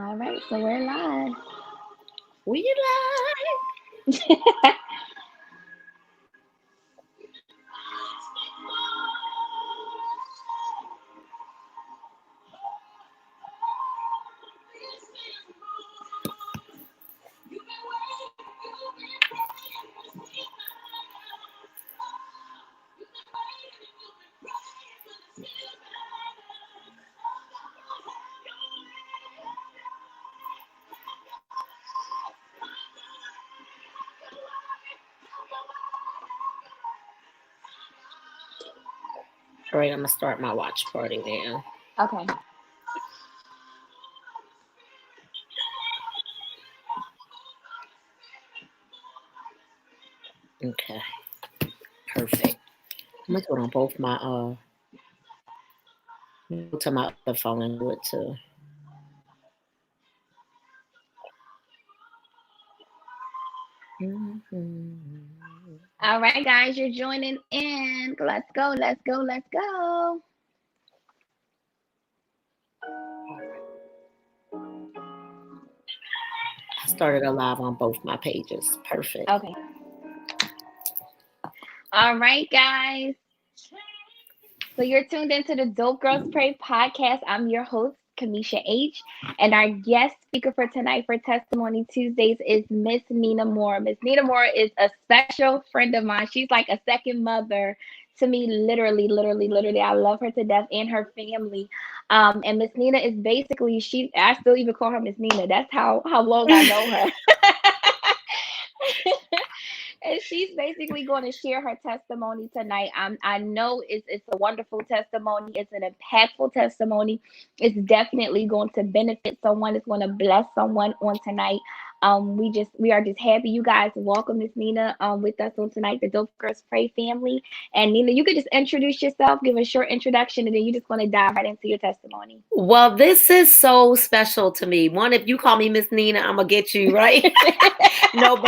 All right, so we're live. We live. All right, I'm gonna start my watch party now. Okay. Okay, perfect. I'm gonna do it on both my go to my other phone and do it too. All right, guys, you're joining in. Let's go, let's go, let's go. I started a live on both my pages. Perfect. Okay. All right, guys. So you're tuned into the Dope Girlz Pray Podcast. I'm your host, Kamisha H. And our guest speaker for tonight for Testimony Tuesdays is Miss Nina Moore. Miss Nina Moore is a special friend of mine. She's like a second mother to me, literally. I love her to death and her family. And Miss Nina is basically, I still even call her Miss Nina. That's how long I know her. And she's basically going to share her testimony tonight. I know it's a wonderful testimony. It's an impactful testimony. It's definitely going to benefit someone. It's going to bless someone on tonight. We are just happy you guys welcome Miss Nina with us on tonight, the Dope Girlz Pray family. And Nina, you could just introduce yourself, give a short introduction, and then you're just going to dive right into your testimony. Well, this is so special to me. One, if you call me Miss Nina, I'm gonna get you right. No,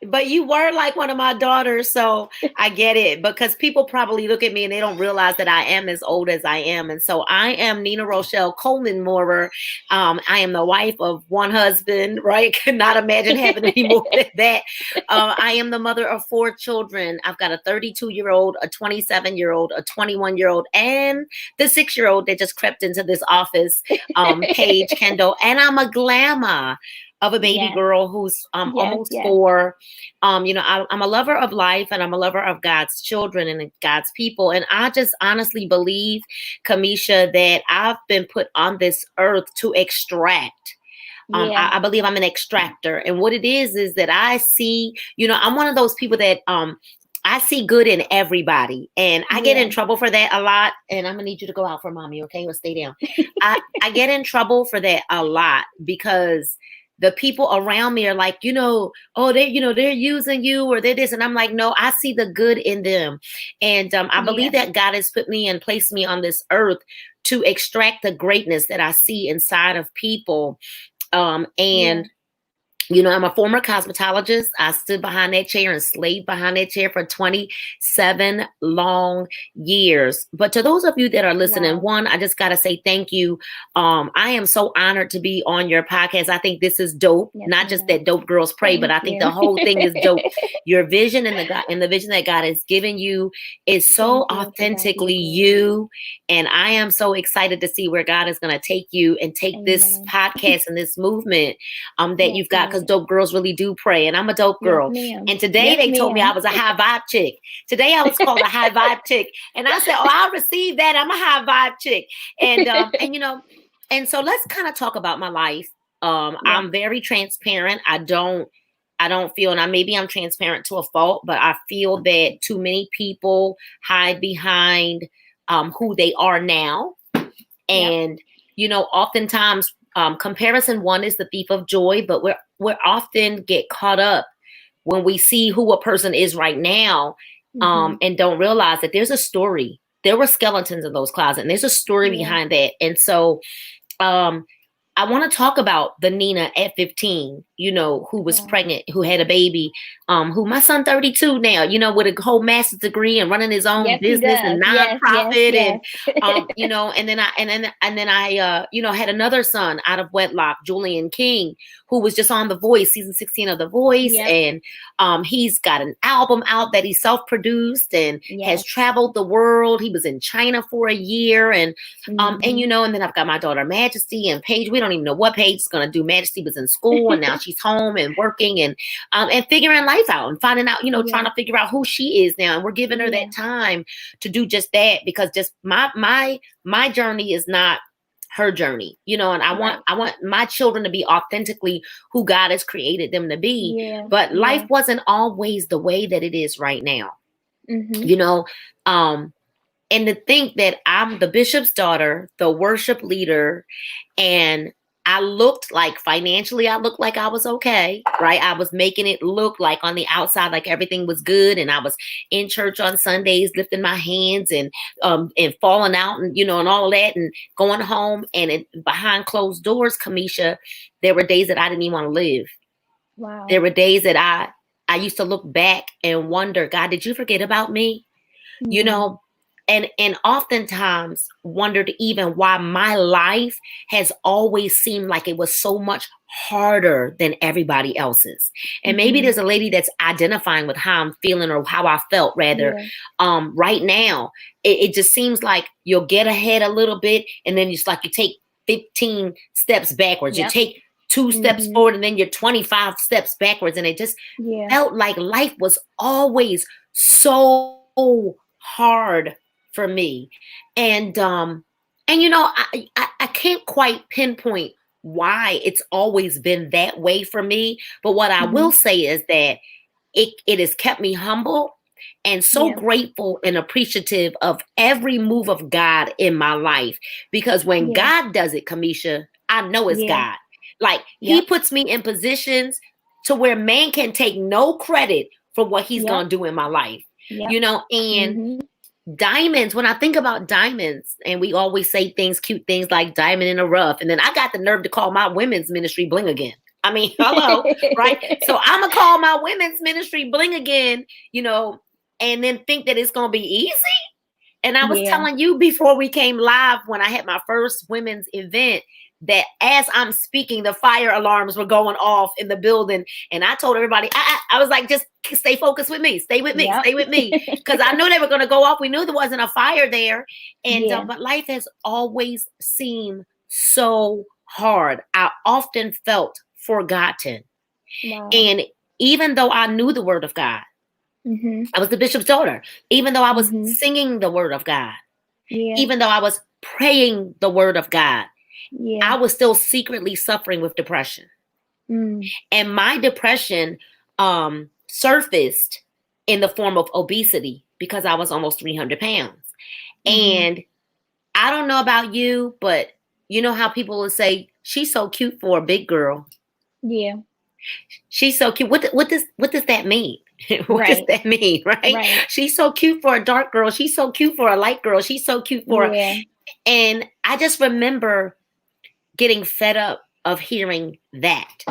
but you were like one of my daughters, so I get it. Because people probably look at me and they don't realize that I am as old as I am. And so I am Nina Rochelle Coleman Moorer. I am the wife of one husband, right? Could not imagine having any more than that. I am the mother of 4 children. I've got a 32-year-old, a 27-year-old, a 21-year-old, and the 6-year-old that just crept into this office, Paige Kendall. And I'm a glamour of a baby girl who's almost 4. I'm a lover of life, and I'm a lover of God's children and God's people. And I just honestly believe, Kamisha, that I've been put on this earth to extract. I believe I'm an extractor. And what it is that I see, I'm one of those people that I see good in everybody, and I get in trouble for that a lot. And I'm gonna need you to go out for mommy, okay? Or stay down. I get in trouble for that a lot because the people around me are like, they're using you or they're this. And I'm like, no, I see the good in them. And I believe that God has put me and placed me on this earth to extract the greatness that I see inside of people. I'm a former cosmetologist. I stood behind that chair and slaved behind that chair for 27 long years. But to those of you that are listening, one, I just got to say thank you. I am so honored to be on your podcast. I think this is dope. Not just that Dope Girlz Pray, but I think the whole thing is dope. Your vision and the vision that God has given you is so authentically you. And I am so excited to see where God is going to take you and take this podcast and this movement that you've got. Dope girls really do pray, and I'm a dope girl. And today they told me I was a high vibe chick. Today I was called a high vibe chick, and I said, "Oh, I'll receive that. I'm a high vibe chick." And so let's kind of talk about my life. I'm very transparent. I don't feel, and maybe I'm transparent to a fault, but I feel that too many people hide behind who they are now, and oftentimes. Comparison, one, is the thief of joy, but we're often get caught up when we see who a person is right now, and don't realize that there's a story. There were skeletons in those closets, and there's a story behind that. And so I want to talk about the Nina at 15 who was Wow. pregnant, who had a baby, who my son 32 now, with a whole master's degree and running his own Yes, he business and does. Yes, yes, nonprofit. yes. And then I had another son out of wedlock, Julian King, who was just on The Voice, season 16 of The Voice. Yep. And he's got an album out that he self-produced and has Yes. traveled the world. He was in China for a year. And Mhm. and then I've got my daughter Majesty and Paige. We don't even know what Paige is gonna do. Majesty was in school and now she's home and working and figuring life out and finding out, Yeah. trying to figure out who she is now. And we're giving her Yeah. that time to do just that, because just my journey is not her journey, and I Right. want my children to be authentically who God has created them to be. Yeah. But Yeah. life wasn't always the way that it is right now. Mhm. And to think that I'm the bishop's daughter, the worship leader, and I looked like financially, I looked like I was okay, right? I was making it look like on the outside, like everything was good. And I was in church on Sundays, lifting my hands and falling out and, and all of that and going home. And behind closed doors, Kamisha, there were days that I didn't even want to live. Wow. There were days that I used to look back and wonder, God, did you forget about me? Mhm. And oftentimes wondered even why my life has always seemed like it was so much harder than everybody else's. And maybe Mhm. there's a lady that's identifying with how I'm feeling or how I felt rather. Yeah. Right now, it just seems like you'll get ahead a little bit and then it's like you take 15 steps backwards. You Yep. take 2 steps Mhm. forward and then you're 25 steps backwards. And it just Yeah. felt like life was always so hard for me. And I can't quite pinpoint why it's always been that way for me. But what I will Mhm. say is that it has kept me humble and so Yeah. grateful and appreciative of every move of God in my life. Because when Yeah. God does it, Kamisha, I know it's Yeah. God. Like He Yep. puts me in positions to where man can take no credit for what He's Yep. going to do in my life. Yep. And Mhm. diamonds, when I think about diamonds, and we always say cute things like diamond in the rough. And then I got the nerve to call my women's ministry bling again. I mean, hello, right? So I'm going to call my women's ministry bling again, and then think that it's going to be easy. And I was Yeah. telling you before we came live, when I had my first women's event, that as I'm speaking, the fire alarms were going off in the building. And I told everybody, I was like, just stay focused with me. Stay with me. Yep. Stay with me. Because I knew they were going to go off. We knew there wasn't a fire there. And Yeah. but life has always seemed so hard. I often felt forgotten. Wow. And even though I knew the word of God, Mhm. I was the bishop's daughter, even though I was Mhm. singing the word of God, Yeah. even though I was praying the word of God, Yeah. I was still secretly suffering with depression. Mm. And my depression surfaced in the form of obesity because I was almost 300 pounds. Mhm. And I don't know about you, but you know how people will say, she's so cute for a big girl. Yeah. She's so cute. What does that mean? What does Right. that mean, right? Right. She's so cute for a dark girl. She's so cute for a light girl. She's so cute for Yeah. and I just remember getting fed up of hearing that.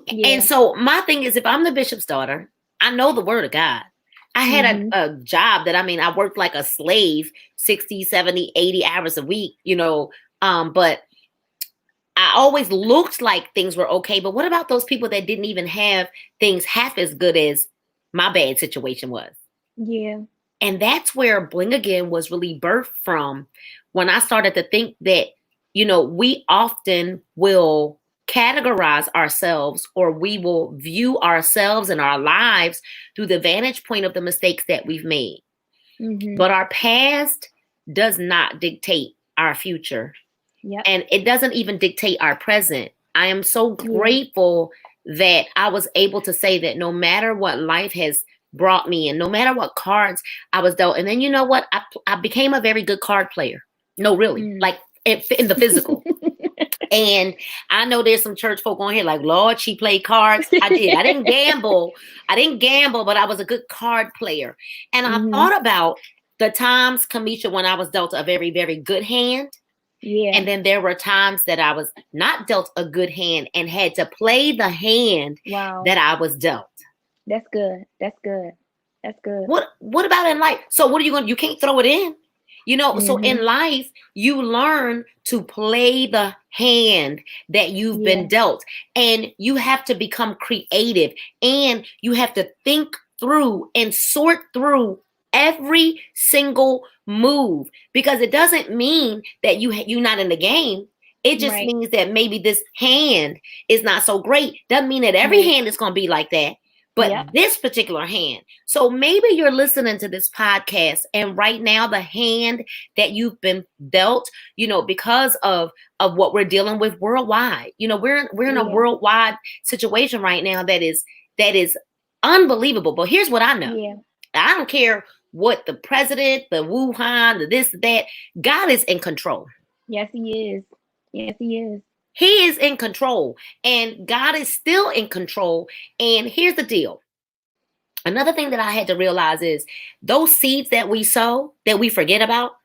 Yeah. And so my thing is, if I'm the bishop's daughter, I know the word of God. I had Mhm. a job that, I worked like a slave, 60, 70, 80 hours a week, but I always looked like things were okay. But what about those people that didn't even have things half as good as my bad situation was? Yeah. And that's where Bling Again was really birthed from, when I started to think that, we often will categorize ourselves, or we will view ourselves and our lives through the vantage point of the mistakes that we've made. Mhm. But our past does not dictate our future. Yep. And it doesn't even dictate our present. I am so Yeah. grateful that I was able to say that no matter what life has brought me and no matter what cards I was dealt. And then you know what? I became a very good card player. No, really. Mm. Like in the physical. And I know there's some church folk on here like, Lord, she played cards. I did. I didn't gamble. But I was a good card player. And I Mhm. thought about the times, Kamisha, when I was dealt a very, very good hand. Yeah. And then there were times that I was not dealt a good hand and had to play the hand Wow. that I was dealt. That's good. That's good. That's good. What about in life? So what are you going to, you can't throw it in. You know, so Mhm. in life, you learn to play the hand that you've Yeah. been dealt, and you have to become creative, and you have to think through and sort through every single move, because it doesn't mean that you're not in the game. It just Right. means that maybe this hand is not so great. Doesn't mean that every Right. hand is going to be like that. But Yep. this particular hand. So maybe you're listening to this podcast, and right now the hand that you've been dealt, you know, because of what we're dealing with worldwide. You know, we're in a Yeah. worldwide situation right now that is unbelievable. But here's what I know. Yeah. I don't care what the president, the Wuhan, the this, that. God is in control. Yes, he is. Yes, he is. He is in control, and God is still in control. And here's the deal. Another thing that I had to realize is those seeds that we sow that we forget about,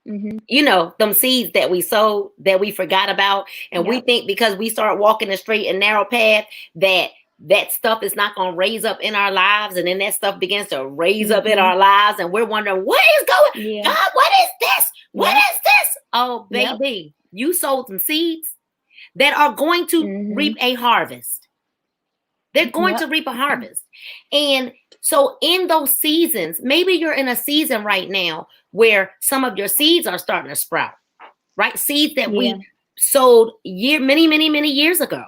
Mhm. you know, them seeds that we sow that we forgot about. And we Yep. think because we start walking the straight and narrow path that stuff is not going to raise up in our lives. And then that stuff begins to raise up in Mhm. our lives. And we're wondering, what is going Yeah. God, what is this? What Yep. is this? Oh, Yep. baby, you sowed some seeds that are going to Mhm. reap a harvest. They're going Yep. to reap a harvest. And so in those seasons, maybe you're in a season right now where some of your seeds are starting to sprout, right? Seeds that Yeah. we sowed many years ago.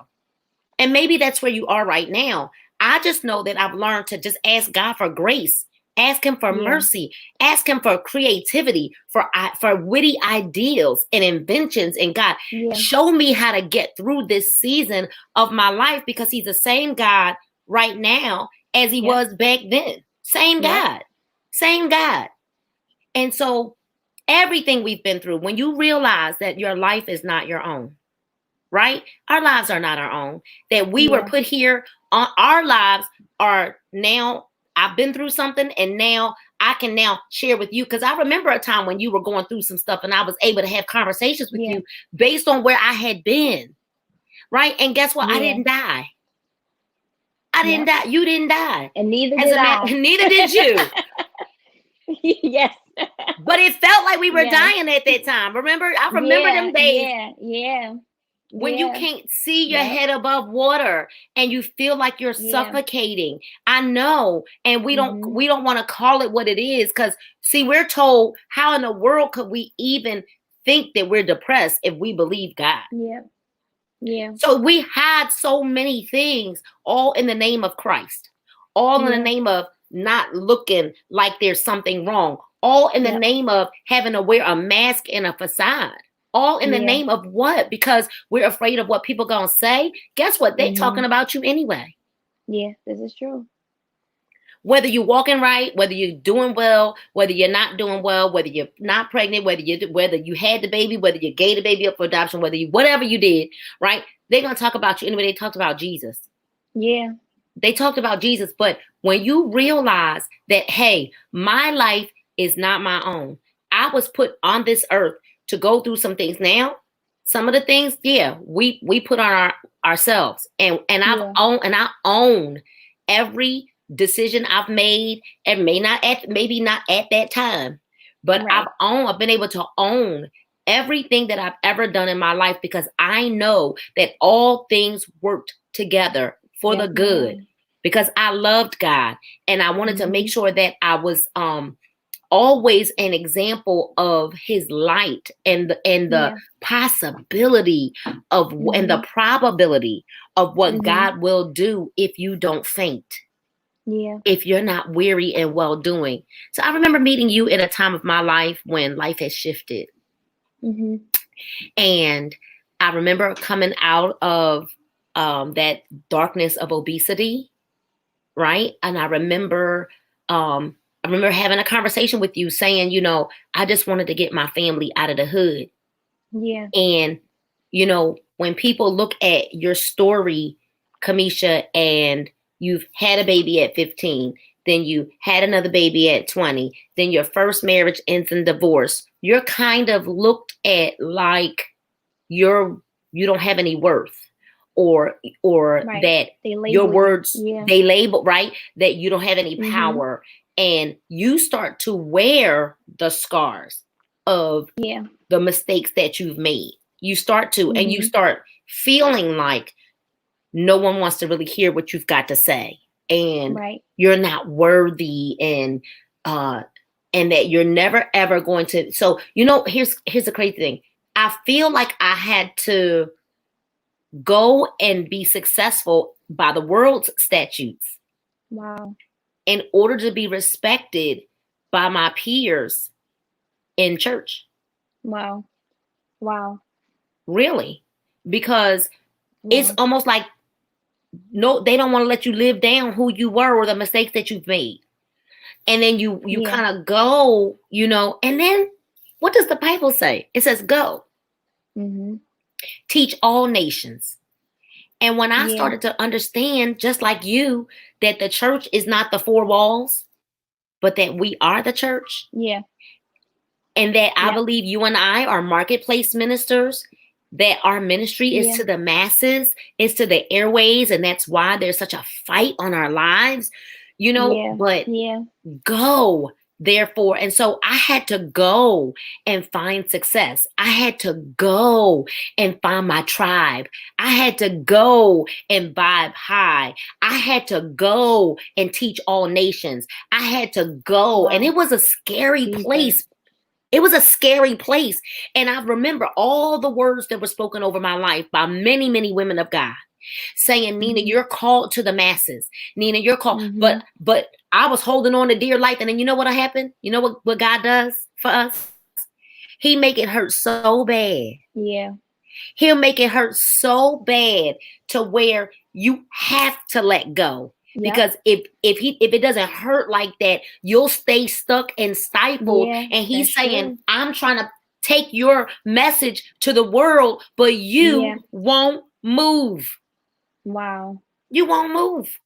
And maybe that's where you are right now. I just know that I've learned to just ask God for grace, ask him for Yeah. mercy, ask him for creativity, for witty ideas and inventions. And God, Yeah. show me how to get through this season of my life, because he's the same God right now as he Yep. was back then. Same Yep. God, same God. And so everything we've been through, when you realize that your life is not your own, right? Our lives are not our own, that we were Yeah. put here on our lives are now, I've been through something, and now I can now share with you. Because I remember a time when you were going through some stuff and I was able to have conversations with Yeah. you based on where I had been, right? And guess what? I Yeah. didn't die. I didn't Yep. die. You didn't die. And neither As did a matter, I. neither did you. Yes. But it felt like we were Yes. dying at that time. Remember? I remember Yeah. them days Yeah. Yeah. when you Yeah. can't see your Yep. head above water and you feel like you're Yeah. suffocating. I know. And we Mhm. don't want to call it what it is, because see, we're told, how in the world could we even think that we're depressed if we believe God? Yeah. Yeah. So we hide so many things, all in the name of Christ, all in the Yeah. name of not looking like there's something wrong, all in the Yep. name of having to wear a mask and a facade. All in the Yeah. name of what? Because we're afraid of what people gonna say. Guess what? They talking Mhm. about you anyway. Yeah. This is true. Whether you're walking right, whether you're doing well, whether you're not doing well, whether you're not pregnant, whether you had the baby, whether you gave the baby up for adoption, whatever you did, right? They're gonna talk about you anyway. They talked about Jesus. Yeah. They talked about Jesus. But when you realize that, hey, my life is not my own. I was put on this earth to go through some things. Now, some of the things, yeah, we put on ourselves, and Yeah. I own every decision I've made, and maybe not at that time, but Right. I've been able to own everything that I've ever done in my life, because I know that all things worked together for the Yes, good, ma'am. because I loved God, and I wanted to make Mhm. sure that I was always an example of his light, and the Yeah. possibility of and the Mhm. probability of what Mhm. God will do if you don't faint, Yeah. if you're not weary and well doing. So I remember meeting you in a time of my life when life has shifted, Mhm. and I remember coming out of that darkness of obesity, right? And I remember having a conversation with you saying, you know, I just wanted to get my family out of the hood. Yeah. And, you know, when people look at your story, Kamisha, and you've had a baby at 15, then you had another baby at 20, then your first marriage ends in divorce, you're kind of looked at like you don't have any worth, or Right. that They your label you. words, Yeah. they label, right, that you don't have any Mhm. power, and you start to wear the scars of Yeah. the mistakes that you've made. You start to, and you Mhm. start feeling like no one wants to really hear what you've got to say, and Right. you're not worthy, and that you're never ever going to. So, here's the crazy thing. I feel like I had to go and be successful by the world's statutes Wow. in order to be respected by my peers in church. Wow. Wow. Really. Because it's Wow. almost like, no, they don't want to let you live down who you were or the mistakes that you've made. And then you Yeah. kind of go, and then what does the Bible say? It says, go, Mhm. teach all nations. And when I Yeah. started to understand, just like you, that the church is not the four walls, but that we are the church, Yeah. and that I Yeah. believe you and I are marketplace ministers, that our ministry is Yeah. to the masses, is to the airways, and that's why there's such a fight on our lives, Yeah. but Yeah. go, therefore. And so I had to go and find success. I had to go and find my tribe. I had to go and vibe high. I had to go and teach all nations. I had to go. And Wow. it was a scary Jesus. place. It was a scary place. And I remember all the words that were spoken over my life by many, many women of God, saying, Nina, Mhm. you're called to the masses. Nina, you're called. Mhm. But I was holding on to dear life. And then you know what happened? You know what God does for us? He make it hurt so bad. Yeah. He'll make it hurt so bad to where you have to let go. Yep. Because if it doesn't hurt like that, you'll stay stuck and stifled. Yeah. And he's That's saying, true. I'm trying to take your message to the world, but you Yeah. won't move. Wow. You won't move.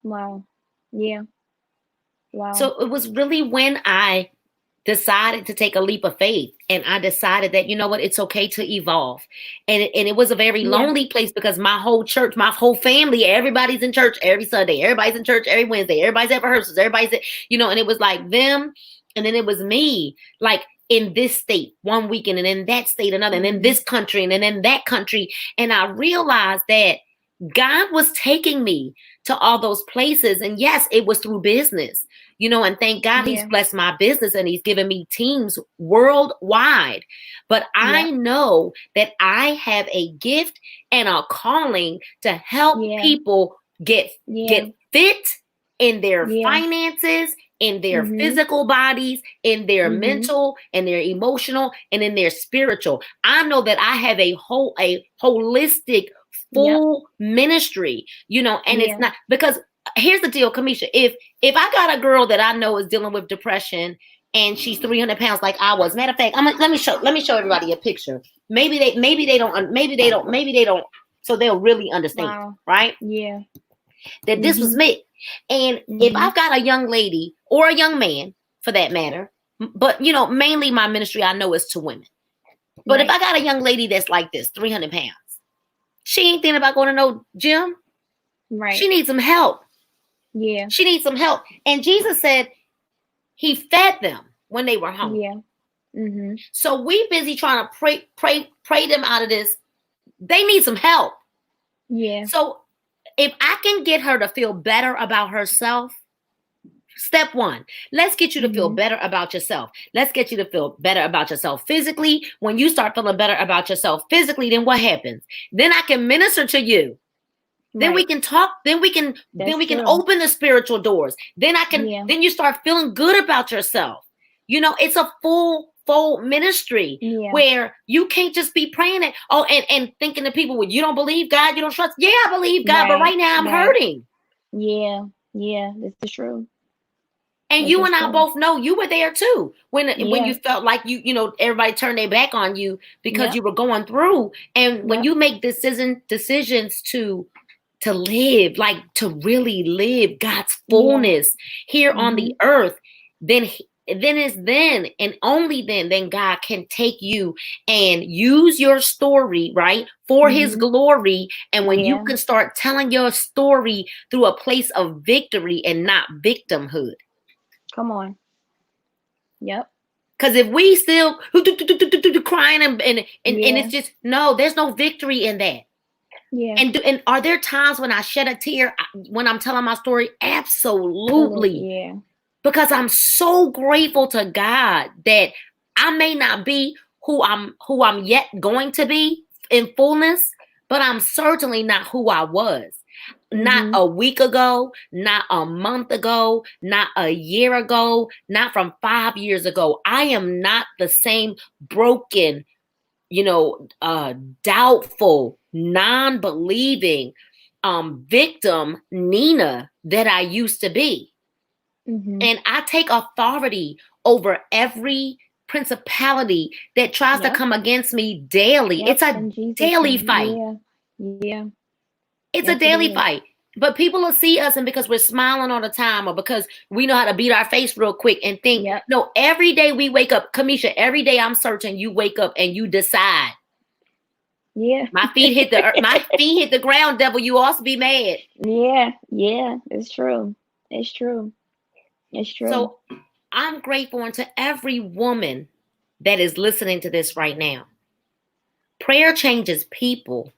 Wow. Yeah. Wow. So it was really when I decided to take a leap of faith, and I decided that, you know what, it's okay to evolve. And it was a very Yeah. lonely place, because my whole church, my whole family, everybody's in church every Sunday, everybody's in church every Wednesday, everybody's at rehearsals, everybody's at, and it was like them, and then it was me, like in this state one weekend, and in that state another, and in Mhm. this country, and then in that country. And I realized that God was taking me to all those places. And yes, it was through business, and thank God he's Yeah. blessed my business, and he's given me teams worldwide. But I Yep. know that I have a gift and a calling to help Yeah. people get Yeah. fit in their Yeah. finances, in their Mhm. physical bodies, in their Mhm. mental, and their emotional, and in their spiritual. I know that I have a holistic, Yep. full ministry, and Yeah. it's not, because here's the deal, Kamisha. If I got a girl that I know is dealing with depression, and she's 300 pounds like I was, matter of fact, let me show everybody a picture. Maybe they don't, so they'll really understand, Wow. right? Yeah. That this was Mhm. me. And if Mhm. I've got a young lady, or a young man for that matter, but mainly my ministry I know is to women. But if Right. I got a young lady that's like this, 300 pounds, she ain't thinking about going to no gym. Right. She needs some help. Yeah. She needs some help. And Jesus said he fed them when they were hungry. Yeah. Mhm. So we busy trying to pray them out of this. They need some help. Yeah. So if I can get her to feel better about herself, step one, let's get you to feel Mhm. better about yourself. Let's get you to feel better about yourself physically. When you start feeling better about yourself physically, then what happens? Then I can minister to you. Then we Right. can talk. Then we can That's true. open the spiritual doors. Then Yeah. then you start feeling good about yourself. It's a full ministry Yeah. where you can't just be praying it. Oh, and thinking to people, well, you don't believe God, you don't trust. Yeah, I believe God, but right now I'm Right. hurting. Yeah. Yeah. This is true. And This you is and I true. both know you were there too. When Yeah. you felt like everybody turned their back on you because Yep. you were going through. And when Yep. you make decisions to live, like to really live God's fullness here on the Mhm. earth, then then it's then and only then God can take you and use your story, right, for his glory. And when you can start telling your story through a place of victory and not victimhood. Come on. Yep. Because if we still crying and it's just, no, there's no victory in that. Yeah. And are there times when I shed a tear when I'm telling my story? Absolutely. Yeah. Because I'm so grateful to God that I may not be who I'm yet going to be in fullness, but I'm certainly not who I was. Not a week ago, not a month ago, not a year ago, not from 5 years ago. I am not the same broken, doubtful, non-believing victim Nina that I used to be. And I take authority over every principality that tries to come against me daily. It's a daily fight. Yeah. It's a daily fight. But people will see us, and because we're smiling all the time, or because we know how to beat our face real quick and think, no, every day we wake up, Kamisha, every day I'm certain you wake up and you decide. Yeah. My feet hit the ground, devil, you also be mad. Yeah. It's true. So I'm grateful unto every woman that is listening to this right now. Prayer changes people,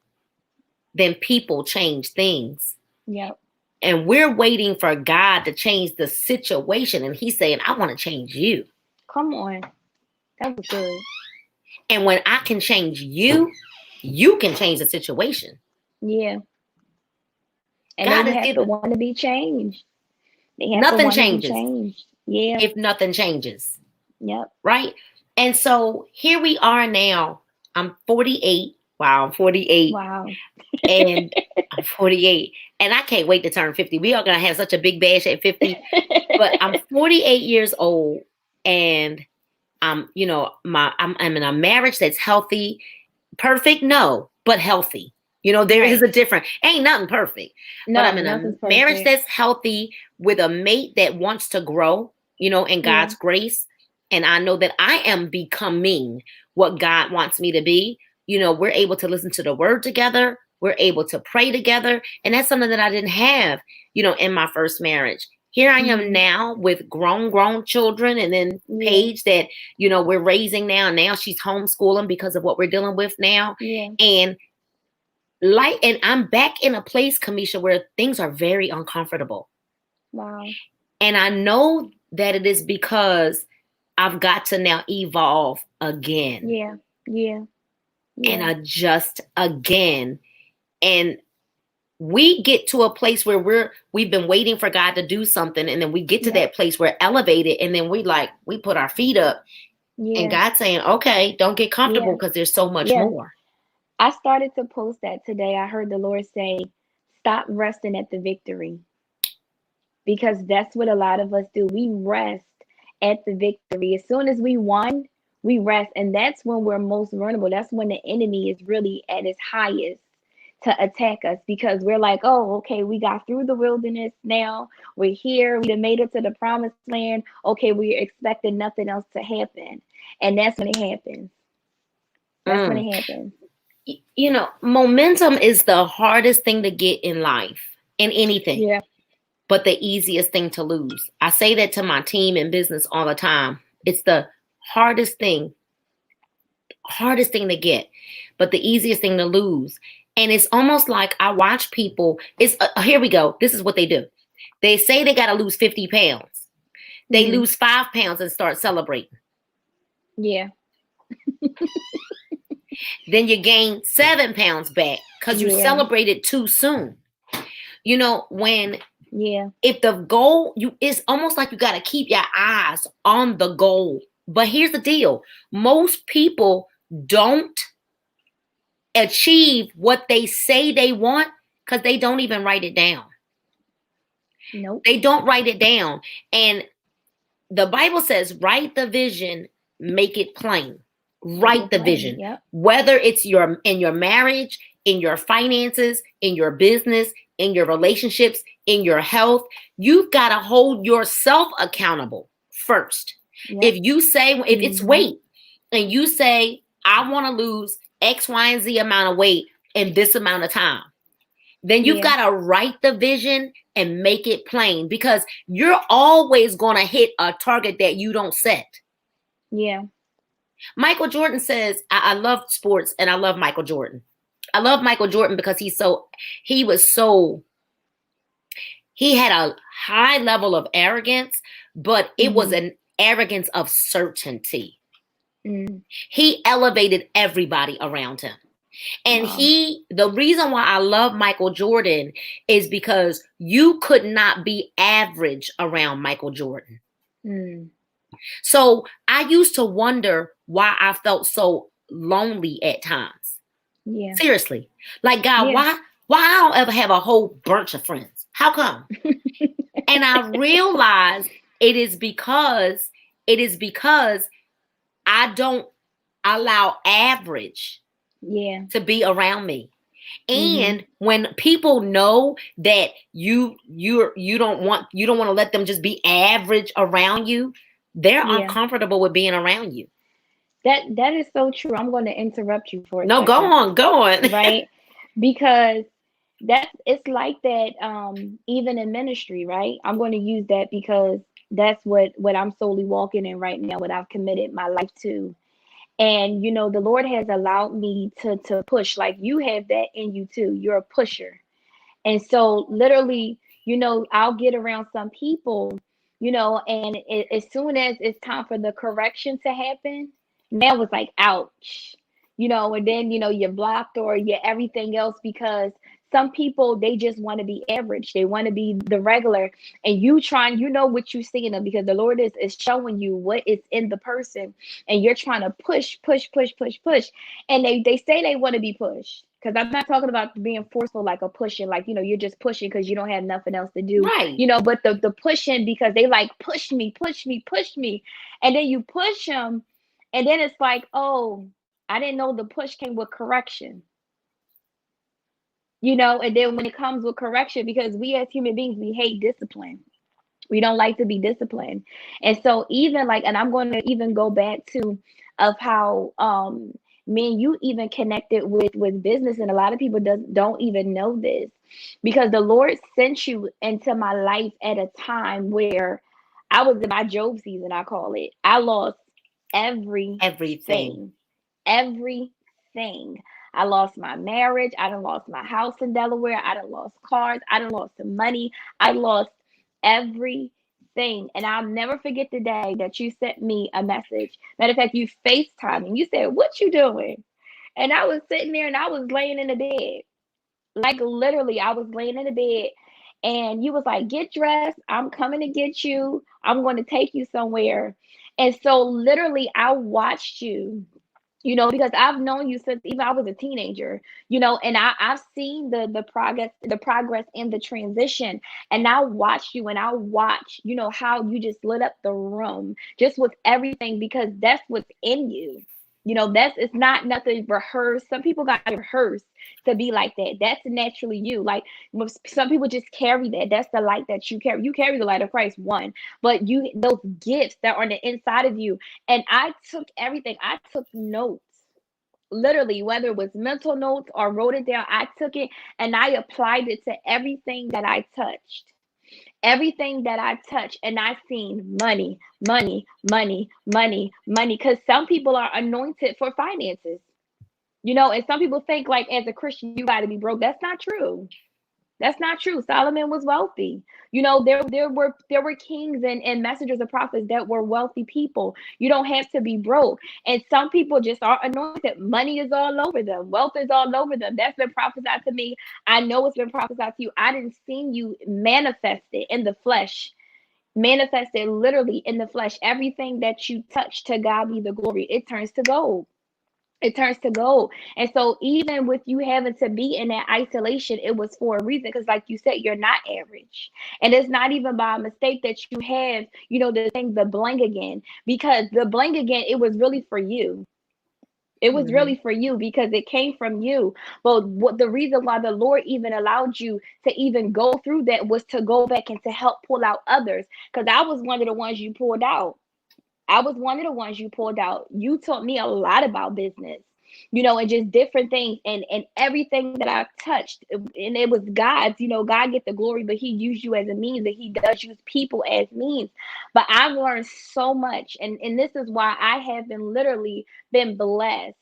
then people change things. Yep. And we're waiting for God to change the situation. And he's saying, I want to change you. Come on. That was good. And when I can change you, you can change the situation. Yeah. And God they have to want to be changed. Nothing changes. Yeah. If nothing changes. Yep. Right? And so here we are now. I'm 48. Wow, I'm 48. Wow. And I'm 48. And I can't wait to turn 50. We are going to have such a big bash at 50. But I'm 48 years old. And I'm in a marriage that's healthy. Perfect? No, but healthy. There is a difference. Ain't nothing perfect. No, but I'm in a marriage that's healthy with a mate that wants to grow, in God's grace. And I know that I am becoming what God wants me to be. We're able to listen to the word together. We're able to pray together. And that's something that I didn't have, in my first marriage. Here I am now with grown children, and then Paige that, we're raising now. Now she's homeschooling because of what we're dealing with now. Yeah. And I'm back in a place, Kamisha, where things are very uncomfortable. Wow. And I know that it is because I've got to now evolve again. Yeah. And adjust again. And we get to a place where we've been waiting for God to do something. And then we get to that place where elevated. And then we put our feet up. Yeah. And God's saying, okay, don't get comfortable because there's so much more. I started to post that today. I heard the Lord say, stop resting at the victory. Because that's what a lot of us do. We rest at the victory. As soon as we won, we rest. And that's when we're most vulnerable. That's when the enemy is really at its highest to attack us, because we're like, oh, okay, we got through the wilderness now. We're here. We made it to the promised land. Okay, we're expecting nothing else to happen. And that's when it happens. That's when it happens. Momentum is the hardest thing to get in life, in anything, but the easiest thing to lose. I say that to my team in business all the time. It's the hardest thing to get, but the easiest thing to lose. And it's almost like I watch people. Here we go. This is what they do. They say they got to lose 50 pounds. They lose 5 pounds and start celebrating. Yeah. Then you gain 7 pounds back because you celebrated too soon. If the goal, it's almost like you got to keep your eyes on the goal. But here's the deal. Most people don't achieve what they say they want because they don't even write it down. Nope. They don't write it down. And the Bible says, write the vision, make it plain. Write the vision. Yep. Whether it's in your marriage, in your finances, in your business, in your relationships, in your health, you've got to hold yourself accountable first. Yep. If you say, if it's Mhm. weight, and you say, I want to lose X, Y, and Z amount of weight in this amount of time, then you've Yeah. got to write the vision and make it plain, because you're always going to hit a target that you don't set. Yeah. Michael Jordan says, I love sports and I love Michael Jordan. I love Michael Jordan because he had a high level of arrogance, but it was Mhm. an arrogance of certainty. Mm. He elevated everybody around him. And Wow. the reason why I love Michael Jordan is because you could not be average around Michael Jordan. Mm. So I used to wonder why I felt so lonely at times. Yeah. Seriously. Like, God, Yeah. why I don't ever have a whole bunch of friends? How come? And I realized it is because I don't allow average Yeah. to be around me. Mhm. And when people know that you don't want to let them just be average around you, they're Yeah. uncomfortable with being around you. That is so true. I'm going to interrupt you for a No, go second, on. right? Because it's like that even in ministry, right? I'm going to use that because that's what I'm solely walking in right now, what I've committed my life to. And the Lord has allowed me to push, like you have that in you too. You're a pusher. And so literally, I'll get around some people, and as soon as it's time for the correction to happen, now it's like, ouch, and then, you're blocked or you're everything else because some people, they just want to be average. They want to be the regular. And what you see in them because the Lord is showing you what is in the person. And you're trying to push, push, push, push, push. And they say they want to be pushed. Because I'm not talking about being forceful, like a pushing, like, you're just pushing because you don't have nothing else to do, Right. but the pushing because they like, push me, push me, push me. And then you push them. And then it's like, oh, I didn't know the push came with correction. And then when it comes with correction, because we as human beings, we hate discipline. We don't like to be disciplined. And so even like, and I'm going to even go back to of how me and you even connected with business, and a lot of people don't even know this because the Lord sent you into my life at a time where I was in my Job season, I call it. I lost Everything. everything. Everything. I lost my marriage. I done lost my house in Delaware. I done lost cars. I done lost some money. I lost everything. And I'll never forget the day that you sent me a message. Matter of fact, you FaceTime and you said, "What you doing?" And I was sitting there and I was laying in the bed. Like literally, I was laying in the bed and you was like, "Get dressed. I'm coming to get you. I'm going to take you somewhere." And so literally I watched you, because I've known you since even I was a teenager, and I've seen the progress and the transition. And I watched you and I watch, how you just lit up the room just with everything because that's what's in you. It's not nothing rehearsed. Some people got to rehearse to be like that. That's naturally you. Like some people just carry that. That's the light that you carry. You carry the light of Christ, one, but those gifts that are on the inside of you. And I took everything. I took notes. Literally, whether it was mental notes or wrote it down, I took it and I applied it to everything that I touched. Everything that I touched, and I seen money, money, money, money, money. Because some people are anointed for finances, and some people think like as a Christian, you got to be broke. That's not true. That's not true. Solomon was wealthy. There were kings and messengers and prophets that were wealthy people. You don't have to be broke. And some people just are anointed. Money is all over them. Wealth is all over them. That's been prophesied to me. I know it's been prophesied to you. I didn't see you manifested in the flesh. Manifested literally in the flesh. Everything that you touch, to God be the glory. It turns to gold. It turns to gold. And so even with you having to be in that isolation, it was for a reason. Because like you said, you're not average. And it's not even by mistake that you have, the thing, the bling again. Because the bling again, it was really for you. It was Mm-hmm. really for you because it came from you. But what the reason why the Lord even allowed you to even go through that was to go back and to help pull out others. Because I was one of the ones you pulled out. I was one of the ones you pulled out. You taught me a lot about business, you know, and just different things, and everything that I touched, and it was God's, you know, God get the glory, but he used you as a means, and he does use people as means. But I've learned so much, and this is why I have been literally been blessed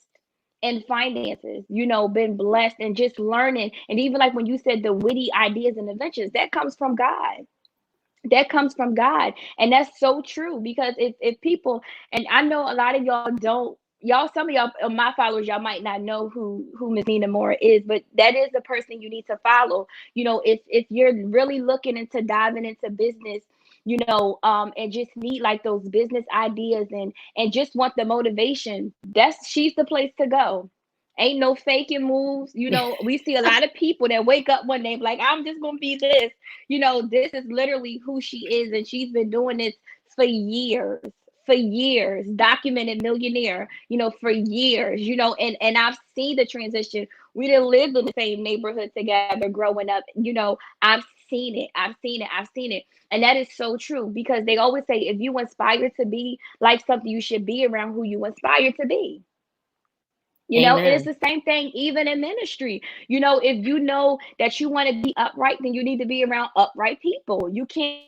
in finances, you know, been blessed and just learning. And even like when you said the witty ideas and inventions, that comes from God. That comes from God. And that's so true, because if people, and I know a lot of y'all don't, y'all, some of y'all, my followers, y'all might not know who Miss Nina Moore is, but that is the person you need to follow. You know, if you're really looking into diving into business, you know, and just need like those business ideas, and just want the motivation, she's the place to go. Ain't no faking moves. You know, we see a lot of people that wake up one day like, I'm just gonna be this. You know, this is literally who she is, and she's been doing this for years. For years, documented millionaire, you know, for years, you know, and I've seen the transition. We didn't live in the same neighborhood together growing up, you know. I've seen it, I've seen it. And that is so true, because they always say if you inspire to be like something, you should be around who you inspire to be. You know, and it's Amen. the same thing even in ministry. You know, if you know that you want to be upright, then you need to be around upright people. You can't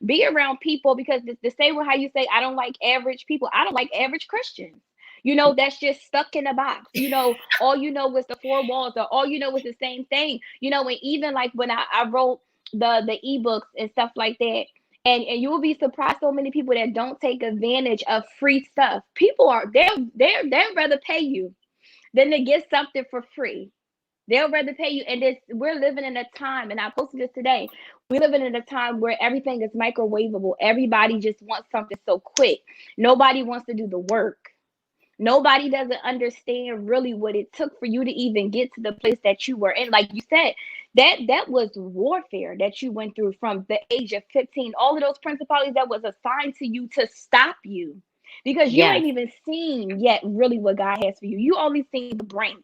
be around people because the same way how you say, I don't like average people, I don't like average Christians. You know, that's just stuck in a box. You know, all you know is the four walls, or all you know is the same thing. You know, and even like when I wrote the ebooks and stuff like that, and you will be surprised so many people that don't take advantage of free stuff. People are they'll rather pay you than to get something for free. They'll rather pay you. And we're living in a time, and I posted this today. We're living in a time where everything is microwavable. Everybody just wants something so quick. Nobody wants to do the work. Nobody doesn't understand really what it took for you to even get to the place that you were in. Like you said, that was warfare that you went through from the age of 15. All of those principalities that was assigned to you to stop you, because you Yes. ain't even seen yet really what God has for you. You only seen the brink.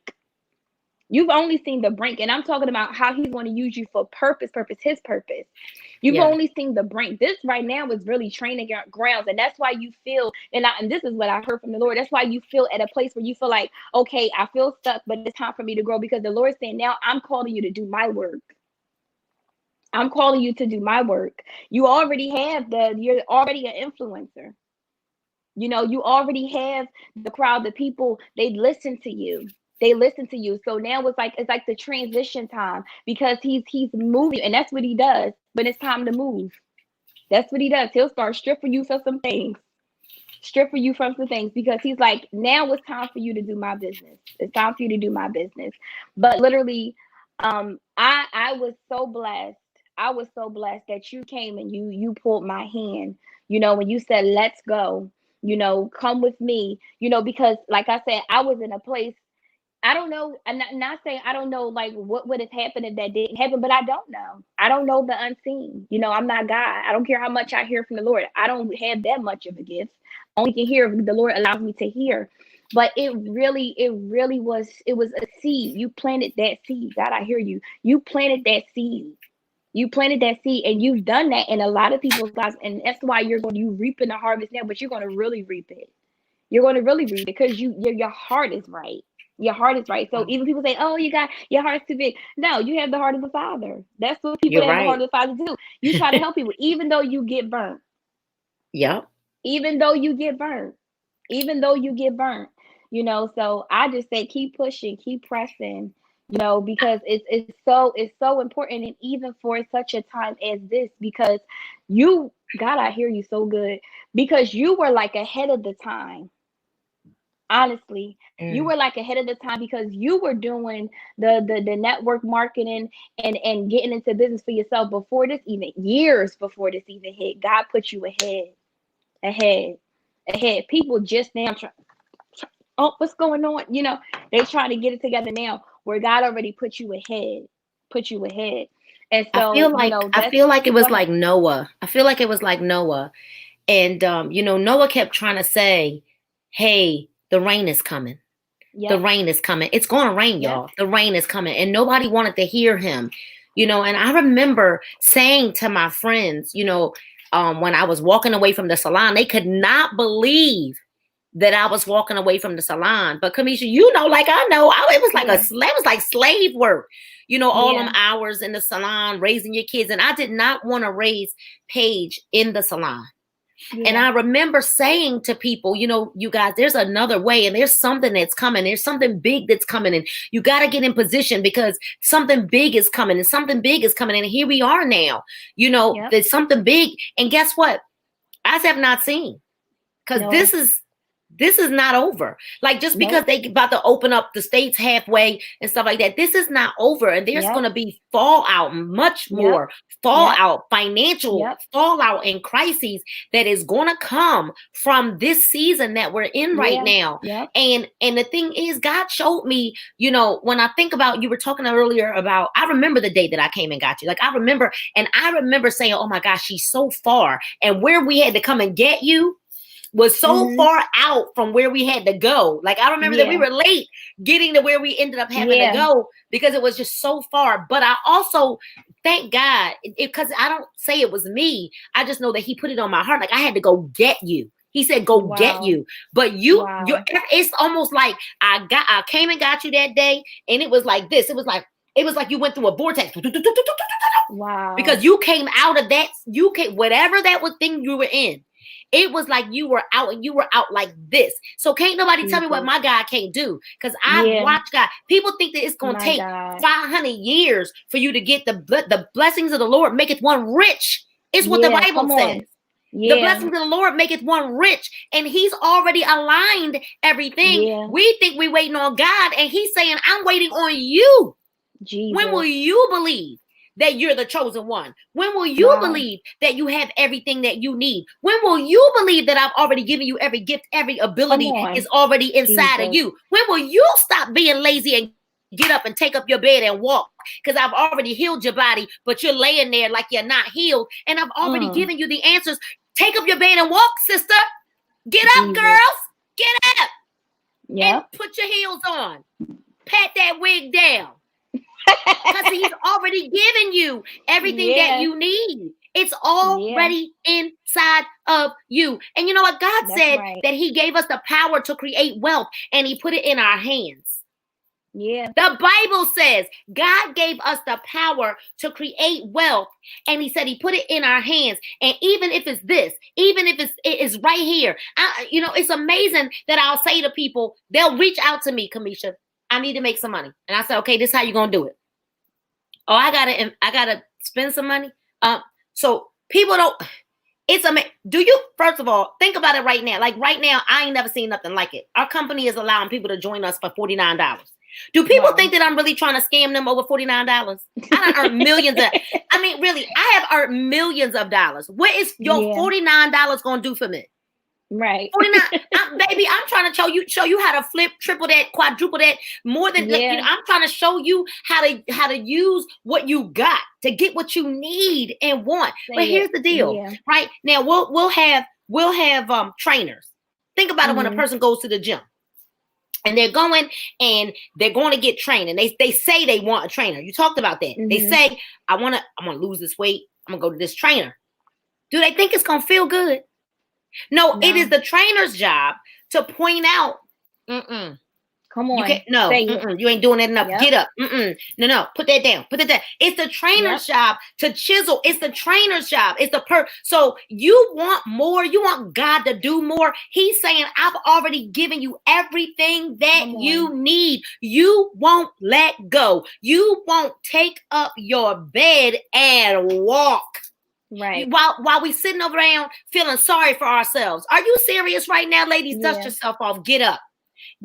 You've only seen the brink, and I'm talking about how he's going to use you for his purpose. You've Yeah. only seen the brink. This right now is really training grounds, and that's why you feel, and this is what I heard from the Lord. That's why you feel at a place where you feel like, okay, I feel stuck, but it's time for me to grow, because the Lord's saying, now I'm calling you to do my work. I'm calling you to do my work. You're already an influencer. You know, you already have the crowd, the people, they listen to you. They listen to you. So now it's like the transition time, because he's moving, and that's what he does. But it's time to move. That's what he does. He'll start stripping you for some things. Stripping you from some things, because he's like, now it's time for you to do my business. It's time for you to do my business. But literally, I was so blessed. I was so blessed that you came and you pulled my hand, you know, when you said, let's go, you know, come with me, you know, because like I said, I was in a place, I don't know. I'm not saying I don't know like what would have happened if that didn't happen, but I don't know. I don't know the unseen. You know, I'm not God. I don't care how much I hear from the Lord. I don't have that much of a gift. I only can hear if the Lord allows me to hear. But it was a seed. You planted that seed. God, I hear you. You planted that seed. You planted that seed, and you've done that in a lot of people's lives. And that's why you reaping the harvest now, but you're going to really reap it. You're going to really reap it because your heart is right. Your heart is right. So even people say, "Oh, your heart's too big." No, you have the heart of the Father. That's what people You're that have the heart right. of the Father do. You try to help people, even though you get burnt. Yep. Even though you get burnt. Even though you get burnt. You know. So I just say, keep pushing, keep pressing. You know, because it's so important, and even for such a time as this, because God, I hear you so good, because you were like ahead of the time. Honestly, you Mm. were like ahead of the time, because you were doing the network marketing and getting into business for yourself before this, even years before this even hit. God put you ahead, ahead. People just now oh, what's going on? You know, they trying to get it together now, where God already put you ahead. And I feel so, you like know, I that's, feel like it go was ahead. like Noah. I feel like it was like Noah. And Noah kept trying to say, "Hey, the rain is coming. The Yep, rain is coming. It's going to rain, yep, y'all. The rain is coming." And nobody wanted to hear him. And I remember saying to my friends, when I was walking away from the salon, they could not believe that I was walking away from the salon. But Kamisha, you know, like I know, it was like it was like slave work, you know, all them hours in the salon, raising your kids. And I did not want to raise Paige in the salon. And I remember saying to people, you know, you guys, there's another way, and there's something that's coming. There's something big that's coming, and you got to get in position because something big is coming, and something big is coming. And here we are now, you know, there's something big. And guess what? Eyes have not seen, because this is not over. Like, just because they about to open up the states halfway and stuff like that, this is not over. And there's going to be fallout, much more fallout, financial fallout and crises that is going to come from this season that we're in right now. And the thing is, God showed me, you know, when I think about, you were talking earlier about, I remember the day that I came and got you. Like, I remember saying, oh my gosh, she's so far. And where we had to come and get you was so far out from where we had to go. Like, I remember that we were late getting to where we ended up having to go because it was just so far. But I also thank God, because I don't say it was me. I just know that he put it on my heart. Like, I had to go get you. He said, go get you. But it's almost like I came and got you that day. And it was like this. It was like you went through a vortex. Wow. Because you came out of that, whatever that was thing you were in. It was like you were out, and you were out like this. So can't nobody tell me what my God can't do. Because I watch God. People think that it's going to take 500 years for you to get the blessings of the Lord maketh one rich. It's what the Bible says. The blessings of the Lord maketh one rich. And he's already aligned everything. We think we're waiting on God. And he's saying, I'm waiting on you. Jesus. When will you believe that you're the chosen one? When will you believe that you have everything that you need? When will you believe that I've already given you every gift, every ability is already inside of you? When will you stop being lazy and get up and take up your bed and walk? Because I've already healed your body, but you're laying there like you're not healed. And I've already given you the answers. Take up your bed and walk, sister. Get up, girls. Get up. And put your heels on. Pat that wig down. Because he's already given you everything that you need. It's already inside of you. And you know what? God said that he gave us the power to create wealth, and he put it in our hands. Yeah. The Bible says God gave us the power to create wealth, and he said he put it in our hands. And even if it's this, even if it is right here, you know, it's amazing that I'll say to people, they'll reach out to me, Kamisha, I need to make some money. And I said, okay, this is how you're going to do it. Oh, I gotta spend some money. So people don't, do you, first of all, think about it right now. Like right now, I ain't never seen nothing like it. Our company is allowing people to join us for $49. Do people think that I'm really trying to scam them over $49? I done earned millions really, I have earned millions of dollars. What is your $49 going to do for me? Right. 49, baby, I'm trying to show you how to flip, triple that, quadruple that, more than you know, I'm trying to show you how to use what you got to get what you need and want. But here's the deal, right? Now we'll have trainers. Think about it when a person goes to the gym. And they're going to get trained. And they say they want a trainer. You talked about that. They say, I want to lose this weight. I'm going to go to this trainer. Do they think it's going to feel good? No, it is the trainer's job to point out, come on. You ain't doing that enough. Get up. No, put that down. It's the trainer's job to chisel. It's the trainer's job. It's so you want more. You want God to do more. He's saying, I've already given you everything that you need. You won't let go. You won't take up your bed and walk. Right. While we sitting around feeling sorry for ourselves. Are you serious right now, ladies? Dust yourself off. Get up.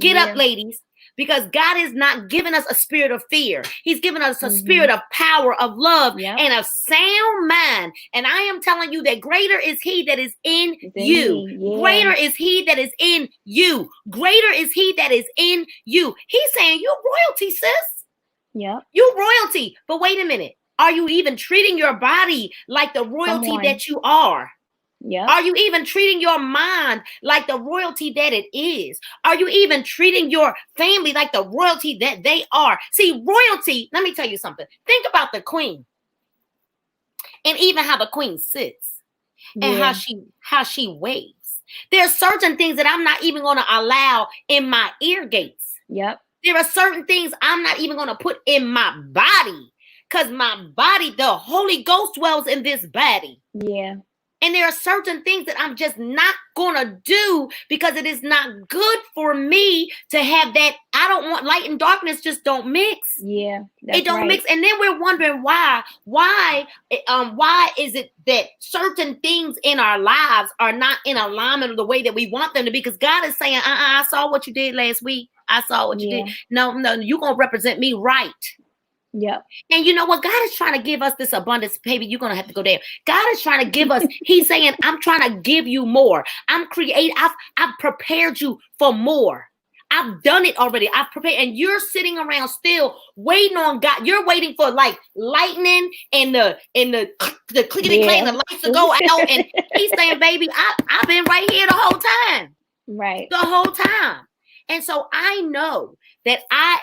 Get up, ladies. Because God is not giving us a spirit of fear. He's given us a spirit of power, of love, and a sound mind. And I am telling you that greater is he that is in you. Greater is he that is in you. Greater is he that is in you. He's saying, you royalty, sis. Yeah. You royalty. But wait a minute. Are you even treating your body like the royalty that you are? Yeah. Are you even treating your mind like the royalty that it is? Are you even treating your family like the royalty that they are? See, royalty, let me tell you something. Think about the queen and even how the queen sits. and Yeah. how she waves. There's certain things that I'm not even going to allow in my ear gates. Yep. There are certain things I'm not even going to put in my body, because my body, the Holy Ghost dwells in this body. Yeah. And there are certain things that I'm just not going to do, because it is not good for me to have that. I don't want light and darkness, just don't mix. Yeah. It don't mix. And then we're wondering why is it that certain things in our lives are not in alignment with the way that we want them to be? Because God is saying, I saw what you did last week. I saw what you did. No, you're going to represent me right. Yep. And you know what? God is trying to give us this abundance, baby. You're going to have to go there. God is trying to give us, he's saying, I'm trying to give you more. I've prepared you for more. I've done it already. I've prepared, and you're sitting around still waiting on God. You're waiting for like lightning and the clickety clang, the lights to go out. And he's saying, baby, I've been right here the whole time. Right. The whole time. And so I know that I